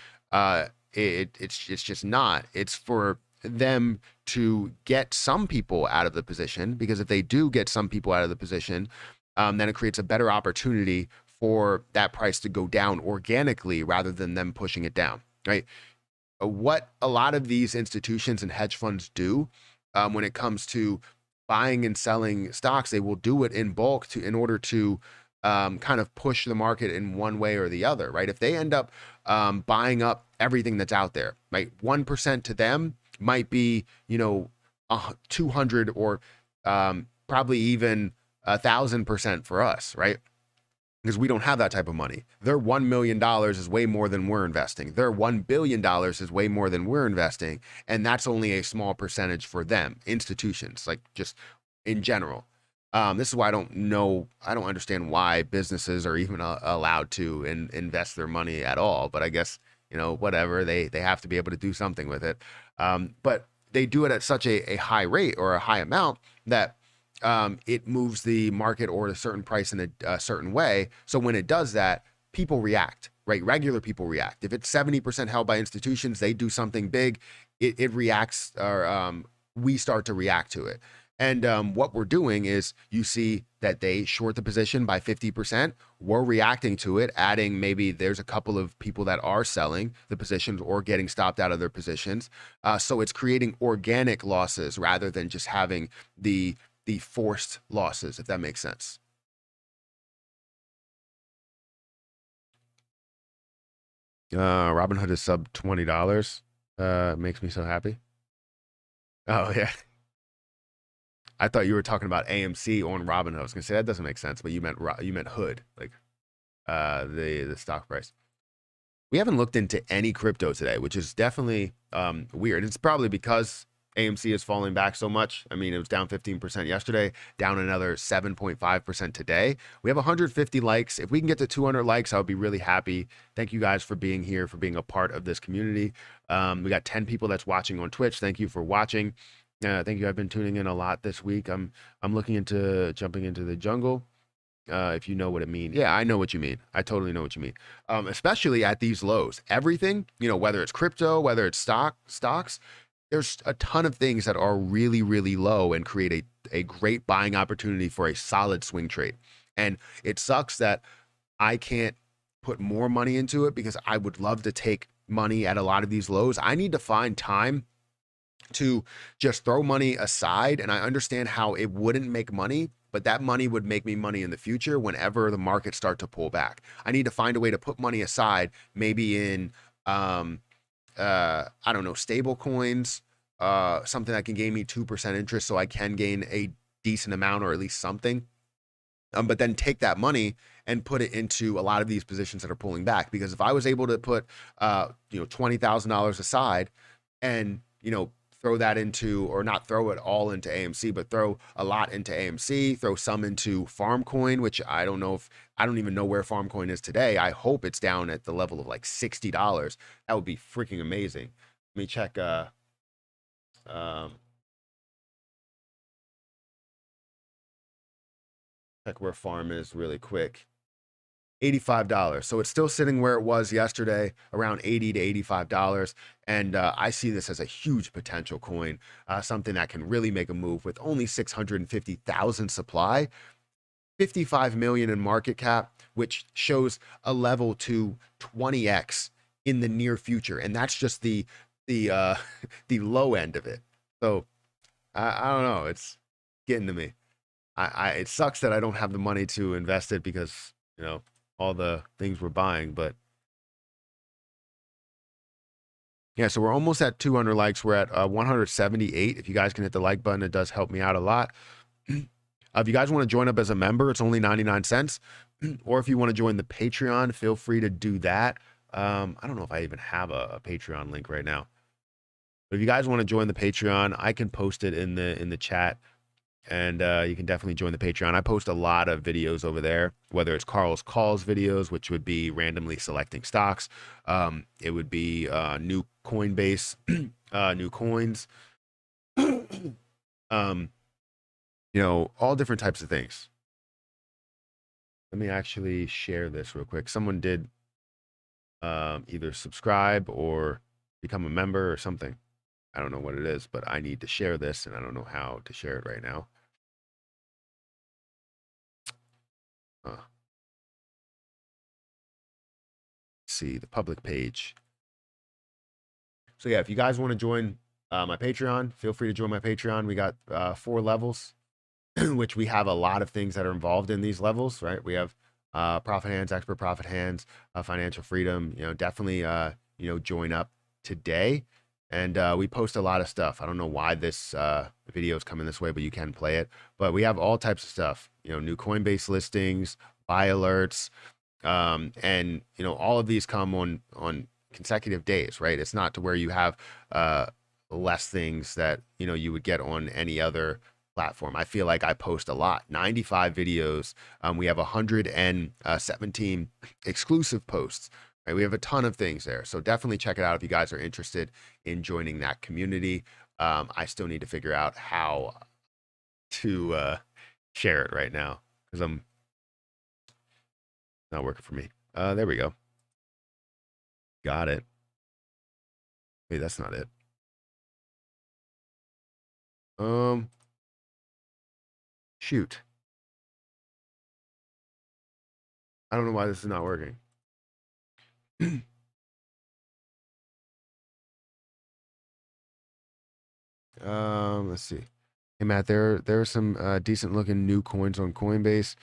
it's just not. It's for them to get some people out of the position, because if they do get some people out of the position, then it creates a better opportunity for that price to go down organically rather than them pushing it down, right? What a lot of these institutions and hedge funds do when it comes to buying and selling stocks, they will do it in bulk in order to kind of push the market in one way or the other, right? If they end up buying up everything that's out there, right? 1% to them might be, 200 or probably even 1,000% for us, right? Because we don't have that type of money. Their $1 million is way more than we're investing. Their $1 billion is way more than we're investing. And that's only a small percentage for them, institutions, like just in general. This is why I don't understand why businesses are even allowed to invest their money at all. But I guess, whatever, they have to be able to do something with it. But they do it at such a high rate or a high amount that it moves the market or a certain price in a certain way. So when it does that, people react, right? Regular people react. If it's 70% held by institutions, they do something big, it reacts, or we start to react to it. And what we're doing is, you see that they short the position by 50%. We're reacting to it, adding, maybe there's a couple of people that are selling the positions or getting stopped out of their positions. So it's creating organic losses rather than just having the forced losses, if that makes sense. Robinhood is sub $20. Makes me so happy. Oh yeah. I thought you were talking about AMC on Robinhood. I was gonna say that doesn't make sense, but you meant Hood, like the stock price. We haven't looked into any crypto today, which is definitely weird. It's probably because AMC is falling back so much. I mean, it was down 15% yesterday, down another 7.5% today. We have 150 likes. If we can get to 200 likes, I would be really happy. Thank you guys for being here, for being a part of this community. We got 10 people that's watching on Twitch. Thank you for watching. Thank you. I've been tuning in a lot this week. I'm looking into jumping into the jungle. If you know what it means. Yeah, I know what you mean. I totally know what you mean. Especially at these lows. Everything, whether it's crypto, whether it's stocks, there's a ton of things that are really, really low and create a great buying opportunity for a solid swing trade. And it sucks that I can't put more money into it, because I would love to take money at a lot of these lows. I need to find time to just throw money aside. And I understand how it wouldn't make money, but that money would make me money in the future whenever the markets start to pull back. I need to find a way to put money aside, maybe in I don't know, stable coins, something that can gain me 2% interest, so I can gain a decent amount, or at least something. But then take that money and put it into a lot of these positions that are pulling back. Because if I was able to put $20,000 aside and throw that into, or not throw it all into AMC, but throw a lot into AMC, throw some into Farmcoin, which I don't even know where Farmcoin is today. I hope it's down at the level of like $60. That would be freaking amazing. Let me check check where Farm is really quick. $85. So it's still sitting where it was yesterday, around $80 to $85. And I see this as a huge potential coin, something that can really make a move with only 650,000 supply. 55 million in market cap, which shows a level to 20x in the near future, and that's just the the low end of it. So I don't know, it's getting to me. It sucks that I don't have the money to invest it because all the things we're buying, but yeah, so we're almost at 200 likes. We're at 178. If you guys can hit the like button, it does help me out a lot. If you guys want to join up as a member, it's only 99 cents. Or if you want to join the Patreon, feel free to do that. I don't know if I even have a Patreon link right now. But if you guys want to join the Patreon, I can post it in the chat. And you can definitely join the Patreon. I post a lot of videos over there, whether it's Carl's Calls videos, which would be randomly selecting stocks. It would be new Coinbase, new coins, all different types of things. Let me actually share this real quick. Someone did either subscribe or become a member or something. I don't know what it is, but I need to share this, and I don't know how to share it right now. See the public page. So yeah, if you guys want to join my Patreon, feel free to join my Patreon. We got 4 levels, which we have a lot of things that are involved in these levels, right? We have profit hands, expert profit hands, financial freedom. Definitely join up today. And we post a lot of stuff. I don't know why this video is coming this way, but you can play it. But we have all types of stuff. New Coinbase listings, buy alerts, and all of these come on consecutive days, right? It's not to where you have less things that you would get on any other platform. I feel like I post a lot. 95 videos. We have 117 exclusive posts. Right? We have a ton of things there. So definitely check it out if you guys are interested in joining that community. I still need to figure out how to share it right now because I'm not working for me. There we go. Got it. Wait, that's not it. Shoot. I don't know why this is not working. Let's see. Hey Matt, there are some decent looking new coins on Coinbase.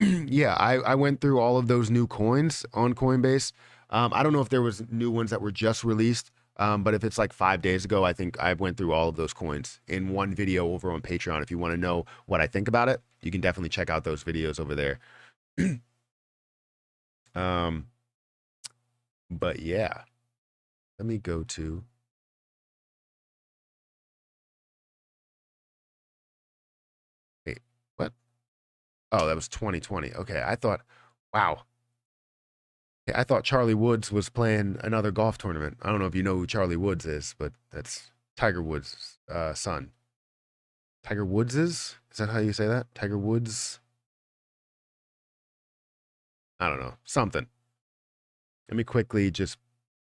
Yeah, I went through all of those new coins on Coinbase. I don't know if there was new ones that were just released, but if it's like 5 days ago, I think I went through all of those coins in one video over on Patreon. If you want to know what I think about it, you can definitely check out those videos over there. But yeah, let me go to. Wait, what? Oh, that was 2020. Okay, I thought, wow. I thought Charlie Woods was playing another golf tournament. I don't know if you know who Charlie Woods is, but that's Tiger Woods' son. Tiger Woods is that how you say that? Tiger Woods? I don't know. Something. Let me quickly just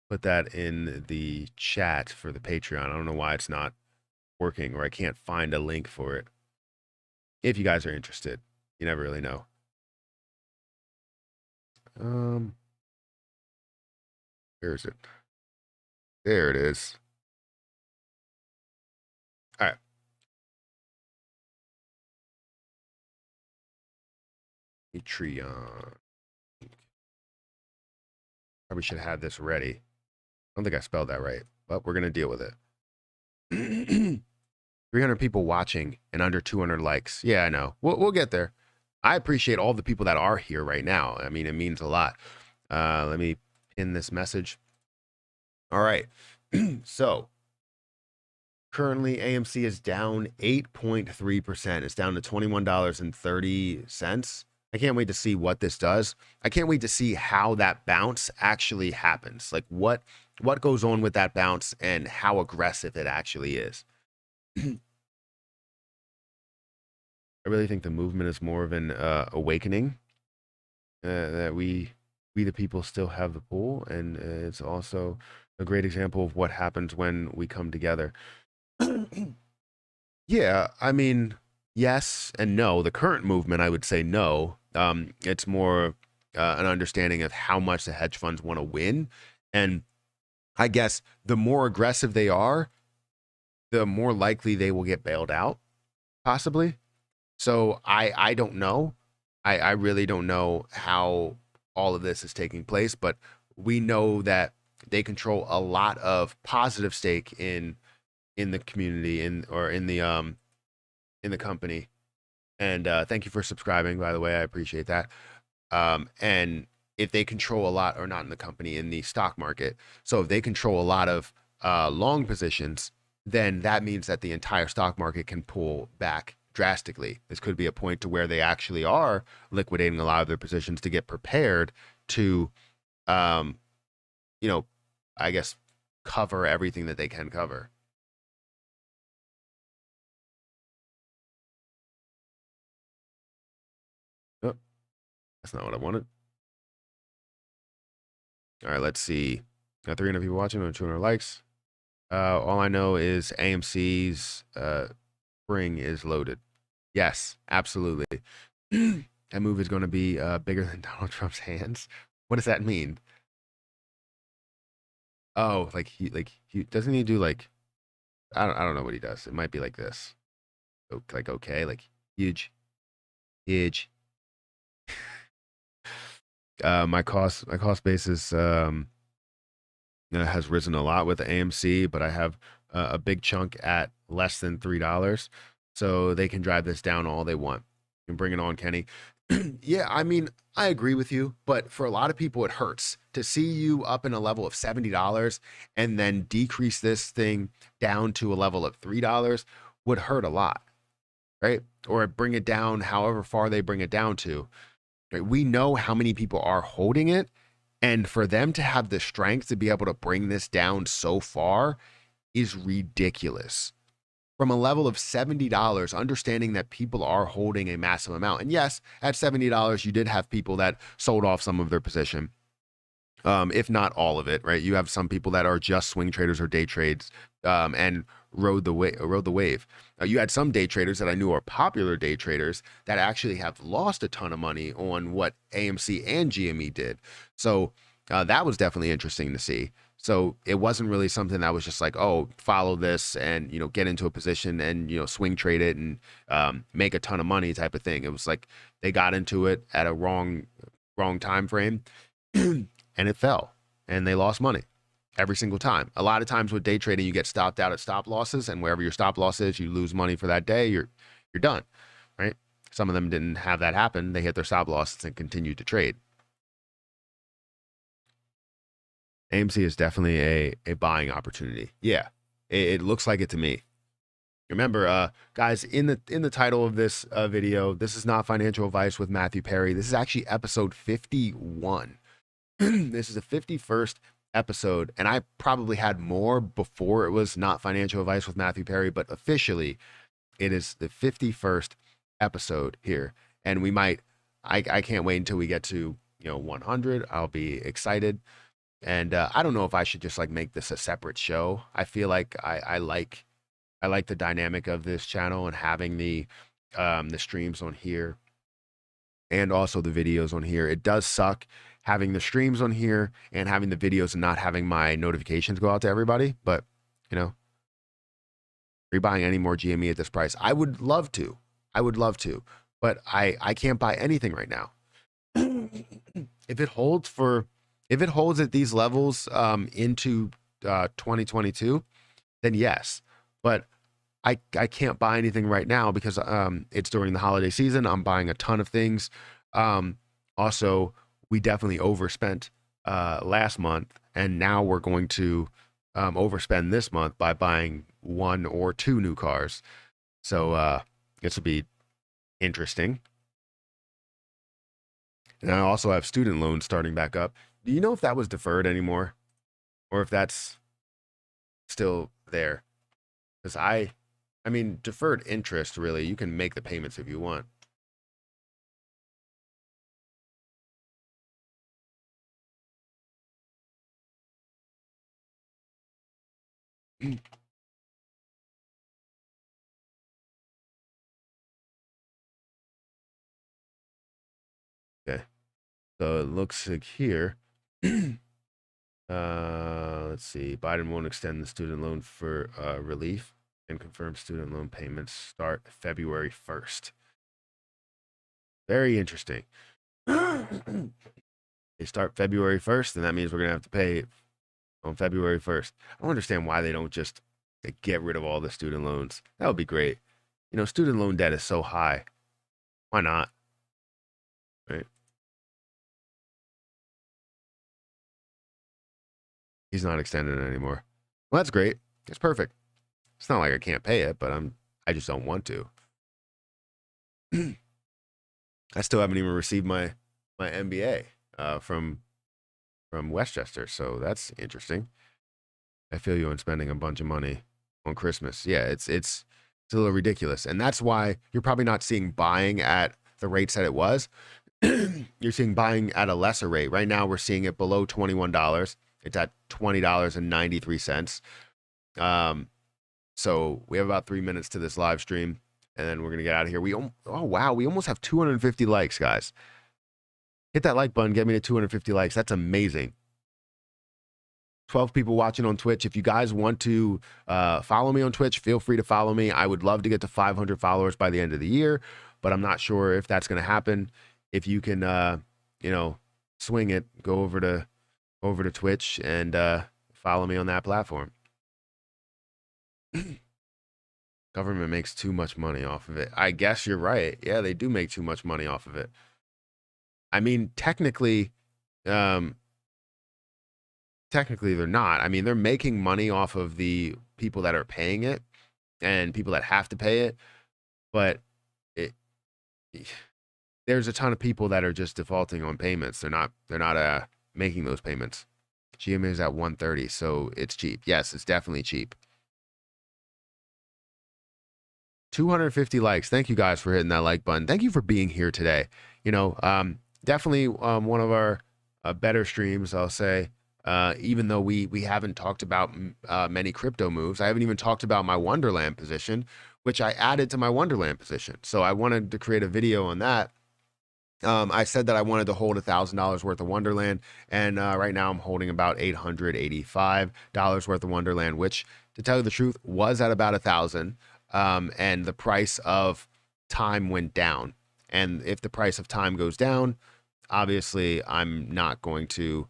put that in the chat for the Patreon. I don't know why it's not working or I can't find a link for it. If you guys are interested, you never really know. Where is it? There it is. All right. Patreon. Probably should have this ready. I don't think I spelled that right, but we're going to deal with it. 300 people watching and under 200 likes. Yeah, I know. We'll get there. I appreciate all the people that are here right now. I mean, it means a lot. Let me pin this message. All right. So currently AMC is down 8.3%. It's down to $21.30. I can't wait to see what this does. I can't wait to see how that bounce actually happens. Like what goes on with that bounce and how aggressive it actually is. I really think the movement is more of an awakening that we the people still have the pool, and it's also a great example of what happens when we come together. Yeah, I mean, yes and no. The current movement, I would say no. It's more an understanding of how much the hedge funds want to win. And I guess the more aggressive they are, the more likely they will get bailed out, possibly. So I don't know. I really don't know how all of this is taking place, but we know that they control a lot of positive stake in the community or in the company. And thank you for subscribing, by the way. I appreciate that. And if they control a lot, or not in the company, in the stock market, so if they control a lot of long positions, then that means that the entire stock market can pull back drastically. This could be a point to where they actually are liquidating a lot of their positions to get prepared to, um, you know, I guess cover everything that they can cover. Oh, that's not what I wanted. All right, let's see. Got 300 people watching and 200 likes. All I know is AMC's spring is loaded. Yes, absolutely. That move is going to be bigger than Donald Trump's hands. What does that mean? Oh, like he doesn't he do like I don't know what he does. It might be like this. Like okay, like huge, huge. My cost basis has risen a lot with the AMC, but I have a big chunk at less than $3, so they can drive this down all they want. And bring it on, Kenny. Yeah, I mean, I agree with you, but for a lot of people, it hurts to see you up in a level of $70 and then decrease this thing down to a level of $3 would hurt a lot, right? Or bring it down however far they bring it down to. Right? We know how many people are holding it, and for them to have the strength to be able to bring this down so far is ridiculous. From a level of $70, understanding that people are holding a massive amount. And yes, at $70, you did have people that sold off some of their position, if not all of it, right? You have some people that are just swing traders or day trades, and rode the wave. You had some day traders that I knew are popular day traders that actually have lost a ton of money on what AMC and GME did. So that was definitely interesting to see. So it wasn't really something that was just like, oh, follow this and get into a position and swing trade it and make a ton of money type of thing. It was like they got into it at a wrong time frame. And it fell and they lost money every single time. A lot of times with day trading, you get stopped out at stop losses, and wherever your stop loss is, you lose money for that day. You're done, right? Some of them didn't have that happen. They hit their stop losses and continued to trade. AMC is definitely a buying opportunity. Yeah, it looks like it to me. Remember, guys, in the title of this video, this is not financial advice with Matthew Perry. This is actually episode 51. This is the 51st episode, and I probably had more before it was not financial advice with Matthew Perry, but officially it is the 51st episode here. And I can't wait until we get to 100. I'll be excited. And I don't know if I should just like make this a separate show. I feel like I like the dynamic of this channel and having the streams on here and also the videos on here. It does suck having the streams on here and having the videos and not having my notifications go out to everybody. But, are you buying any more GME at this price? I would love to. I would love to. But I can't buy anything right now. If it holds at these levels into 2022, then yes. But I can't buy anything right now because it's during the holiday season. I'm buying a ton of things. Also, we definitely overspent last month, and now we're going to overspend this month by buying 1 or 2 new cars. So this will be interesting. And I also have student loans starting back up. Do you know if that was deferred anymore, or if that's still there? Because I mean, deferred interest, really, you can make the payments if you want. So it looks like here. Let's see. Biden won't extend the student loan for relief and confirm student loan payments start February 1st. Very interesting. They start February 1st, and that means we're going to have to pay on February 1st. I don't understand why they don't just get rid of all the student loans. That would be great. You know, student loan debt is so high. Why not? Right? He's not extending it anymore. Well, that's great. It's perfect. It's not like I can't pay it, but I just don't want to. I still haven't even received my MBA from Westchester, so that's interesting. I feel you on spending a bunch of money on Christmas. Yeah, it's a little ridiculous, and that's why you're probably not seeing buying at the rates that it was. You're seeing buying at a lesser rate. Right now, we're seeing it below $21. It's at $20.93. So we have about 3 minutes to this live stream, and then we're gonna get out of here. Oh wow, we almost have 250 likes, guys. Hit that like button, get me to 250 likes. That's amazing. 12 people watching on Twitch. If you guys want to follow me on Twitch, feel free to follow me. I would love to get to 500 followers by the end of the year, but I'm not sure if that's going to happen. If you can, you know, swing it, go over to Twitch and follow me on that platform. Government makes too much money off of it. I guess you're right. Yeah, they do make too much money off of it. I mean, technically they're not. I mean, they're making money off of the people that are paying it and people that have to pay it, but there's a ton of people that are just defaulting on payments. They're not making those payments. GMA is at 130, so it's cheap. Yes, it's definitely cheap. 250 likes. Thank you guys for hitting that like button. Thank you for being here today. You know, definitely one of our better streams, I'll say. Even though we haven't talked about many crypto moves, I haven't even talked about my Wonderland position, which I added to my Wonderland position. So I wanted to create a video on that. I said that I wanted to hold $1,000 worth of Wonderland, and right now I'm holding about $885 worth of Wonderland, which, to tell you the truth, was at about 1,000. And the price of time went down. And if the price of time goes down, obviously I'm not going to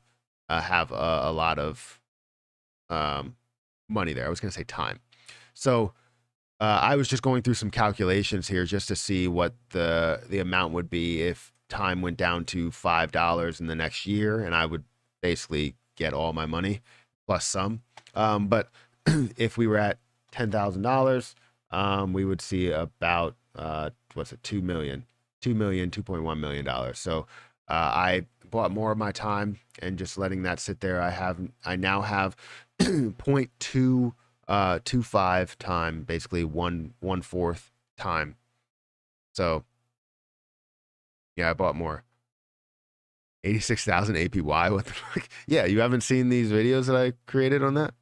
have a lot of money there. I was going to say time. So I was just going through some calculations here just to see what the amount would be if time went down to $5 in the next year, and I would basically get all my money plus some. But if we were at $10,000, we would see about what's it, $2.1 million. So I bought more of my time and just letting that sit there. I now have 0.225 time, basically one fourth time. So yeah, I bought more. 86,000 APY. What the fuck? Yeah, you haven't seen these videos that I created on that?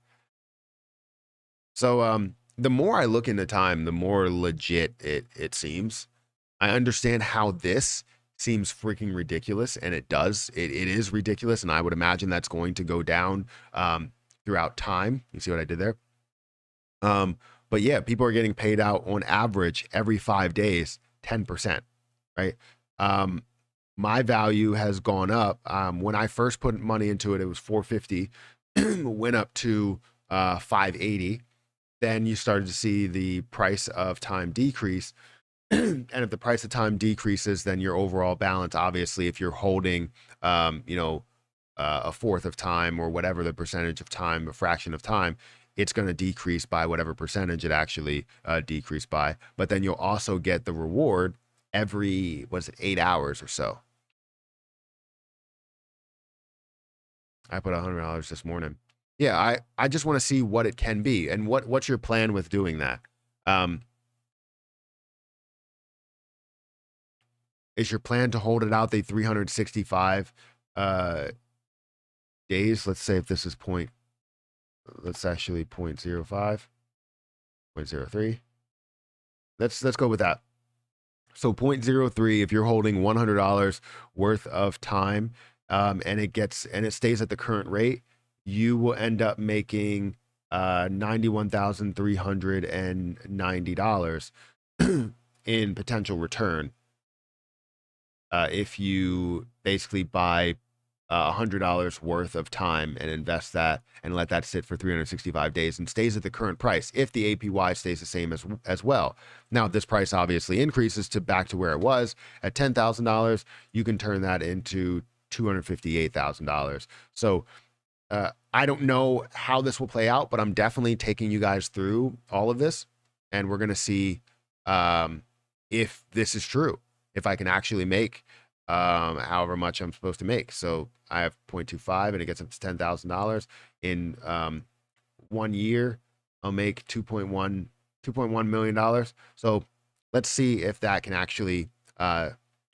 So the more I look into time, the more legit it seems. I understand how this seems freaking ridiculous, and it does. It is ridiculous, and I would imagine that's going to go down throughout time. You see what I did there? But yeah, people are getting paid out on average every 5 days, 10%, right? My value has gone up. When I first put money into it, it was 450, went up to 580. Then you started to see the price of time decrease. And if the price of time decreases, then your overall balance, obviously, if you're holding, a fourth of time or whatever the percentage of time, a fraction of time, it's going to decrease by whatever percentage it actually decreased by. But then you'll also get the reward every, 8 hours or so. I put $100 this morning. Yeah, I just want to see what it can be. And what's your plan with doing that? Is your plan to hold it out the 365 days? Let's say if this is let's actually 0.05, 0.03. Let's go with that. So 0.03, if you're holding $100 worth of time, and it stays at the current rate, you will end up making $91,390 in potential return if you basically buy $100 worth of time and invest that and let that sit for 365 days and stays at the current price if the APY stays the same as well. Now, if this price obviously increases to back to where it was at $10,000, you can turn that into $258,000. So I don't know how this will play out, but I'm definitely taking you guys through all of this, and we're going to see if this is true, if I can actually make however much I'm supposed to make. So I have 0.25 and it gets up to $10,000 in 1 year. I'll make $2.1 million. So let's see if that can actually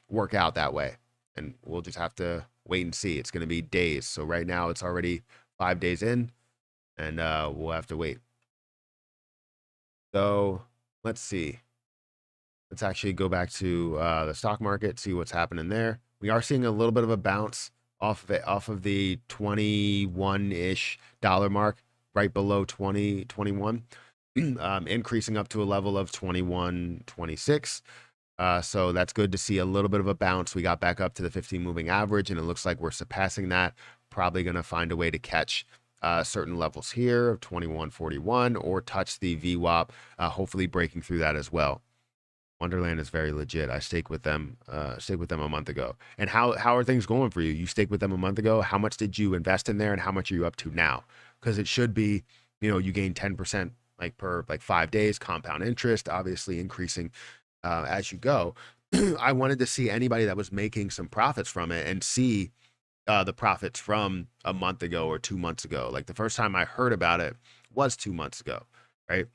work out that way. And we'll just have to wait and see. It's going to be days. So right now it's already 5 days in, and we'll have to wait. So let's see. Let's actually go back to the stock market, see what's happening there. We are seeing a little bit of a bounce off of the 21-ish dollar mark, right below 2021, increasing up to a level of 21.26. So that's good to see a little bit of a bounce. We got back up to the 15 moving average, and it looks like we're surpassing that. Probably going to find a way to catch certain levels here of 21.41 or touch the VWAP, hopefully breaking through that as well. Wonderland is very legit. I staked with them a month ago. And how are things going for you? You staked with them a month ago. How much did you invest in there, and how much are you up to now? Because it should be, you gain 10% per 5 days, compound interest, obviously increasing as you go. I wanted to see anybody that was making some profits from it and see the profits from a month ago or 2 months ago. Like the first time I heard about it was 2 months ago, right?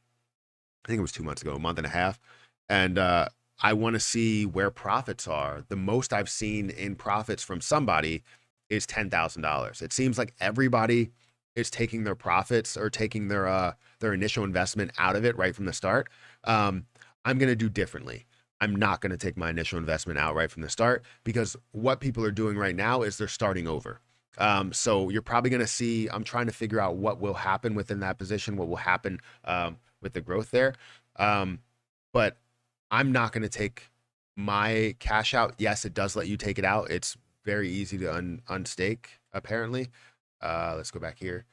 I think it was 2 months ago, a month and a half. And I want to see where profits are. The most I've seen in profits from somebody is $10,000. It seems like everybody is taking their profits or taking their initial investment out of it right from the start. I'm going to do differently. I'm not going to take my initial investment out right from the start, because what people are doing right now is they're starting over. So you're probably going to see, I'm trying to figure out what will happen within that position, what will happen with the growth there. But I'm not going to take my cash out. Yes, it does let you take it out. It's very easy to unstake, apparently. Let's go back here.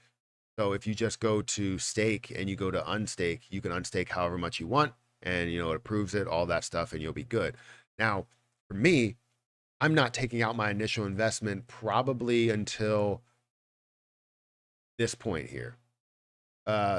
So if you just go to stake and you go to unstake, you can unstake however much you want, and it approves it, all that stuff, and you'll be good. Now, for me, I'm not taking out my initial investment probably until this point here.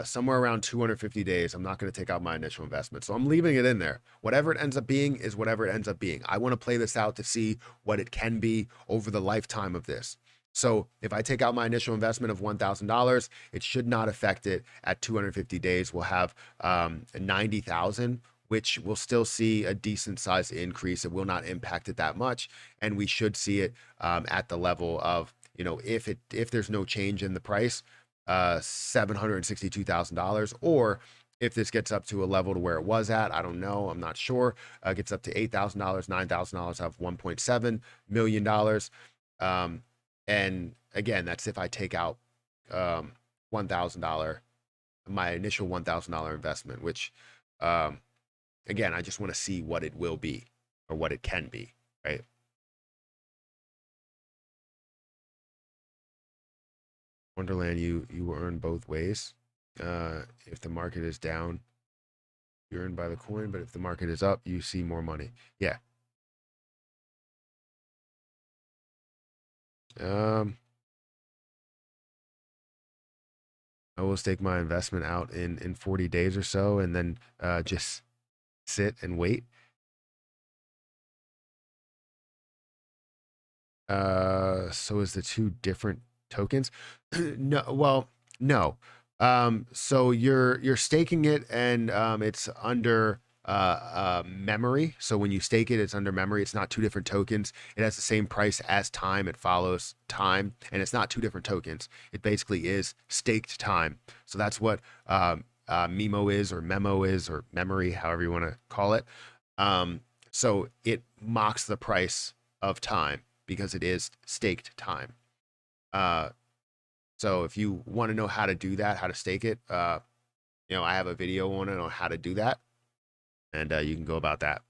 Somewhere around 250 days, I'm not going to take out my initial investment. So I'm leaving it in there. Whatever it ends up being is whatever it ends up being. I want to play this out to see what it can be over the lifetime of this. So if I take out my initial investment of $1,000, it should not affect it at 250 days. We'll have 90,000, which will still see a decent size increase. It will not impact it that much. And we should see it at the level of, if there's no change in the price, $762,000, or if this gets up to a level to where it was at, I don't know, I'm not sure, gets up to $8,000, $9,000, I have $1.7 million. And again, that's if I take out $1,000, my initial $1,000 investment, which again, I just want to see what it will be or what it can be, right? Wonderland, you will earn both ways. If the market is down, you earn by the coin, but if the market is up, you see more money. Yeah. I will stake my investment out in 40 days or so, and then just sit and wait. So is the two different tokens? No, well, no. So you're staking it, and it's under memory. So when you stake it, it's under memory. It's not two different tokens. It has the same price as time. It follows time, and it's not two different tokens. It basically is staked time. So that's what Memo is, or memory, however you want to call it. So it mocks the price of time because it is staked time. So if you want to know how to do that, how to stake it, I have a video on it on how to do that, and you can go about that.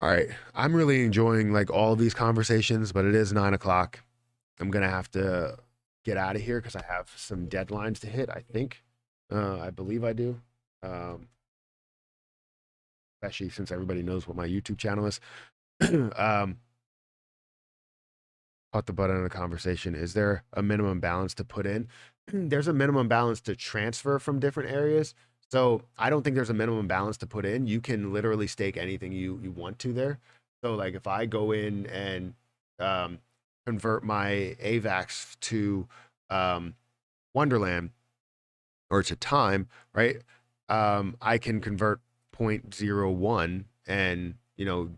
All right, I'm really enjoying like all of these conversations, but it is 9 o'clock. I'm gonna have to get out of here because I have some deadlines to hit. I think, I believe I do. Especially since everybody knows what my YouTube channel is. Caught the butt on the conversation. Is there a minimum balance to put in? There's a minimum balance to transfer from different areas. So I don't think there's a minimum balance to put in. You can literally stake anything you want to there. So like if I go in and convert my AVAX to Wonderland or to time, right? I can convert 0.01 and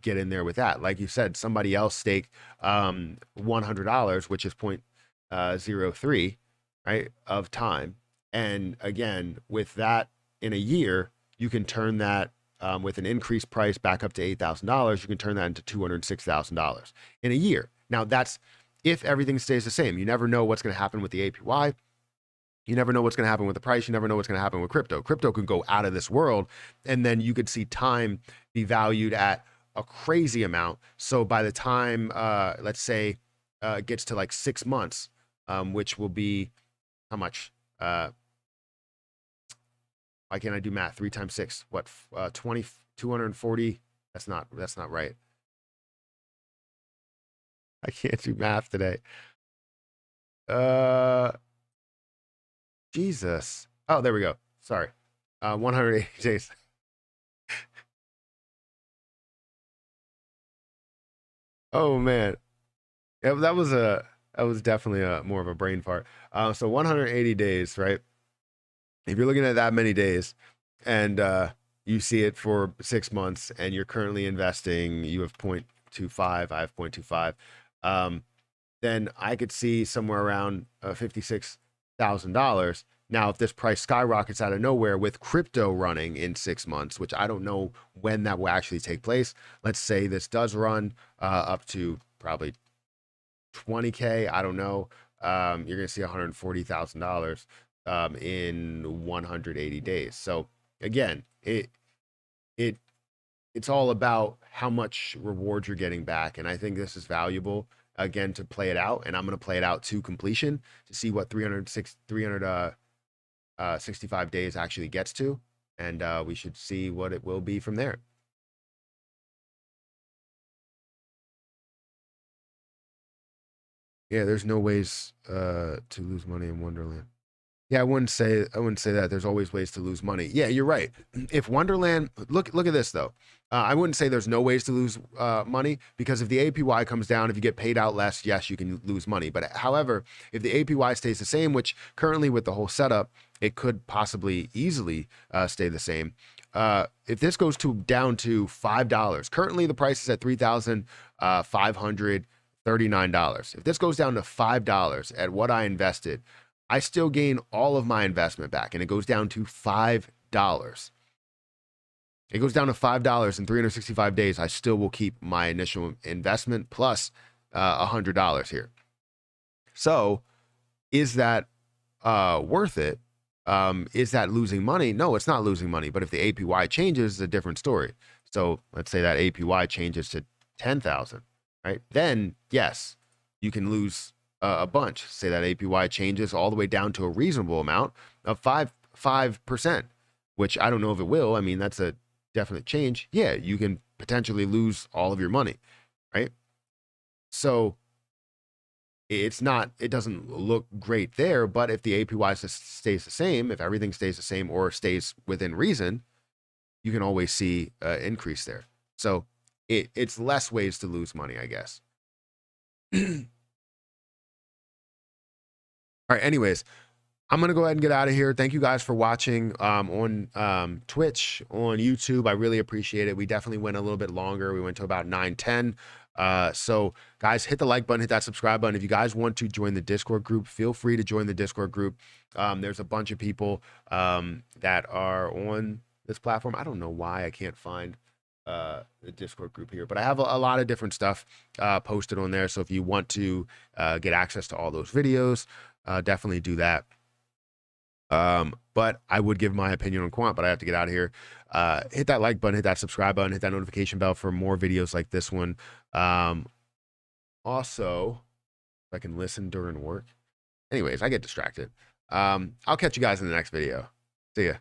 get in there with that. Like you said, somebody else staked $100, which is 0.03, right, of time. And again, with that in a year, you can turn that with an increased price back up to $8,000. You can turn that into $206,000 in a year. Now that's if everything stays the same. You never know what's going to happen with the APY. You never know what's going to happen with the price. You never know what's going to happen with crypto. Crypto could go out of this world, and then you could see time be valued at a crazy amount. So by the time, let's say, it gets to like 6 months, which will be how much? Why can't I do math? 3 times 6, what? 240. That's not right. I can't do math today. Jesus. Oh, there we go. Sorry. 180 days. Oh man. Yeah, that was definitely more of a brain fart. So 180 days, right? If you're looking at that many days and you see it for 6 months and you're currently investing, you have 0.25, I have 0.25, then I could see somewhere around $56,000. Now, if this price skyrockets out of nowhere with crypto running in 6 months, which I don't know when that will actually take place, let's say this does run up to probably 20K, I don't know, you're going to see $140,000 in 180 days. So again, it's all about how much reward you're getting back. And I think this is valuable again to play it out. And I'm going to play it out to completion to see what 365 days actually gets to. And we should see what it will be from there. Yeah, there's no ways to lose money in Wonderland. Yeah, I wouldn't say that. There's always ways to lose money. Yeah, you're right. If Wonderland, look at this though. I wouldn't say there's no ways to lose money, because if the APY comes down, if you get paid out less, yes, you can lose money. But however, if the APY stays the same, which currently with the whole setup, it could possibly easily stay the same. If this goes down to $5, currently the price is at $3,539. If this goes down to $5 at what I invested, I still gain all of my investment back, and it goes down to $5. It goes down to $5 in 365 days. I still will keep my initial investment plus $100 here. So is that worth it? Is that losing money? No, it's not losing money. But if the APY changes, it's a different story. So let's say that APY changes to 10,000, right? Then yes, you can lose a bunch. Say that APY changes all the way down to a reasonable amount of 5%, which I don't know if it will. I mean, that's a definite change. Yeah, you can potentially lose all of your money, right? So it doesn't look great there, but if the APY stays the same, if everything stays the same or stays within reason, you can always see an increase there. So it's less ways to lose money, I guess. All right, anyways, I'm going to go ahead and get out of here. Thank you guys for watching on Twitch, on YouTube. I really appreciate it. We definitely went a little bit longer. We went to about 9:10. So guys, hit the like button, hit that subscribe button. If you guys want to join the Discord group, feel free to join the Discord group. There's a bunch of people that are on this platform. I don't know why I can't find the Discord group here, but I have a lot of different stuff posted on there. So if you want to get access to all those videos, definitely do that. But I would give my opinion on Quant, but I have to get out of here. Hit that like button, hit that subscribe button, hit that notification bell for more videos like this one. Also, if I can listen during work. Anyways, I get distracted. I'll catch you guys in the next video. See ya.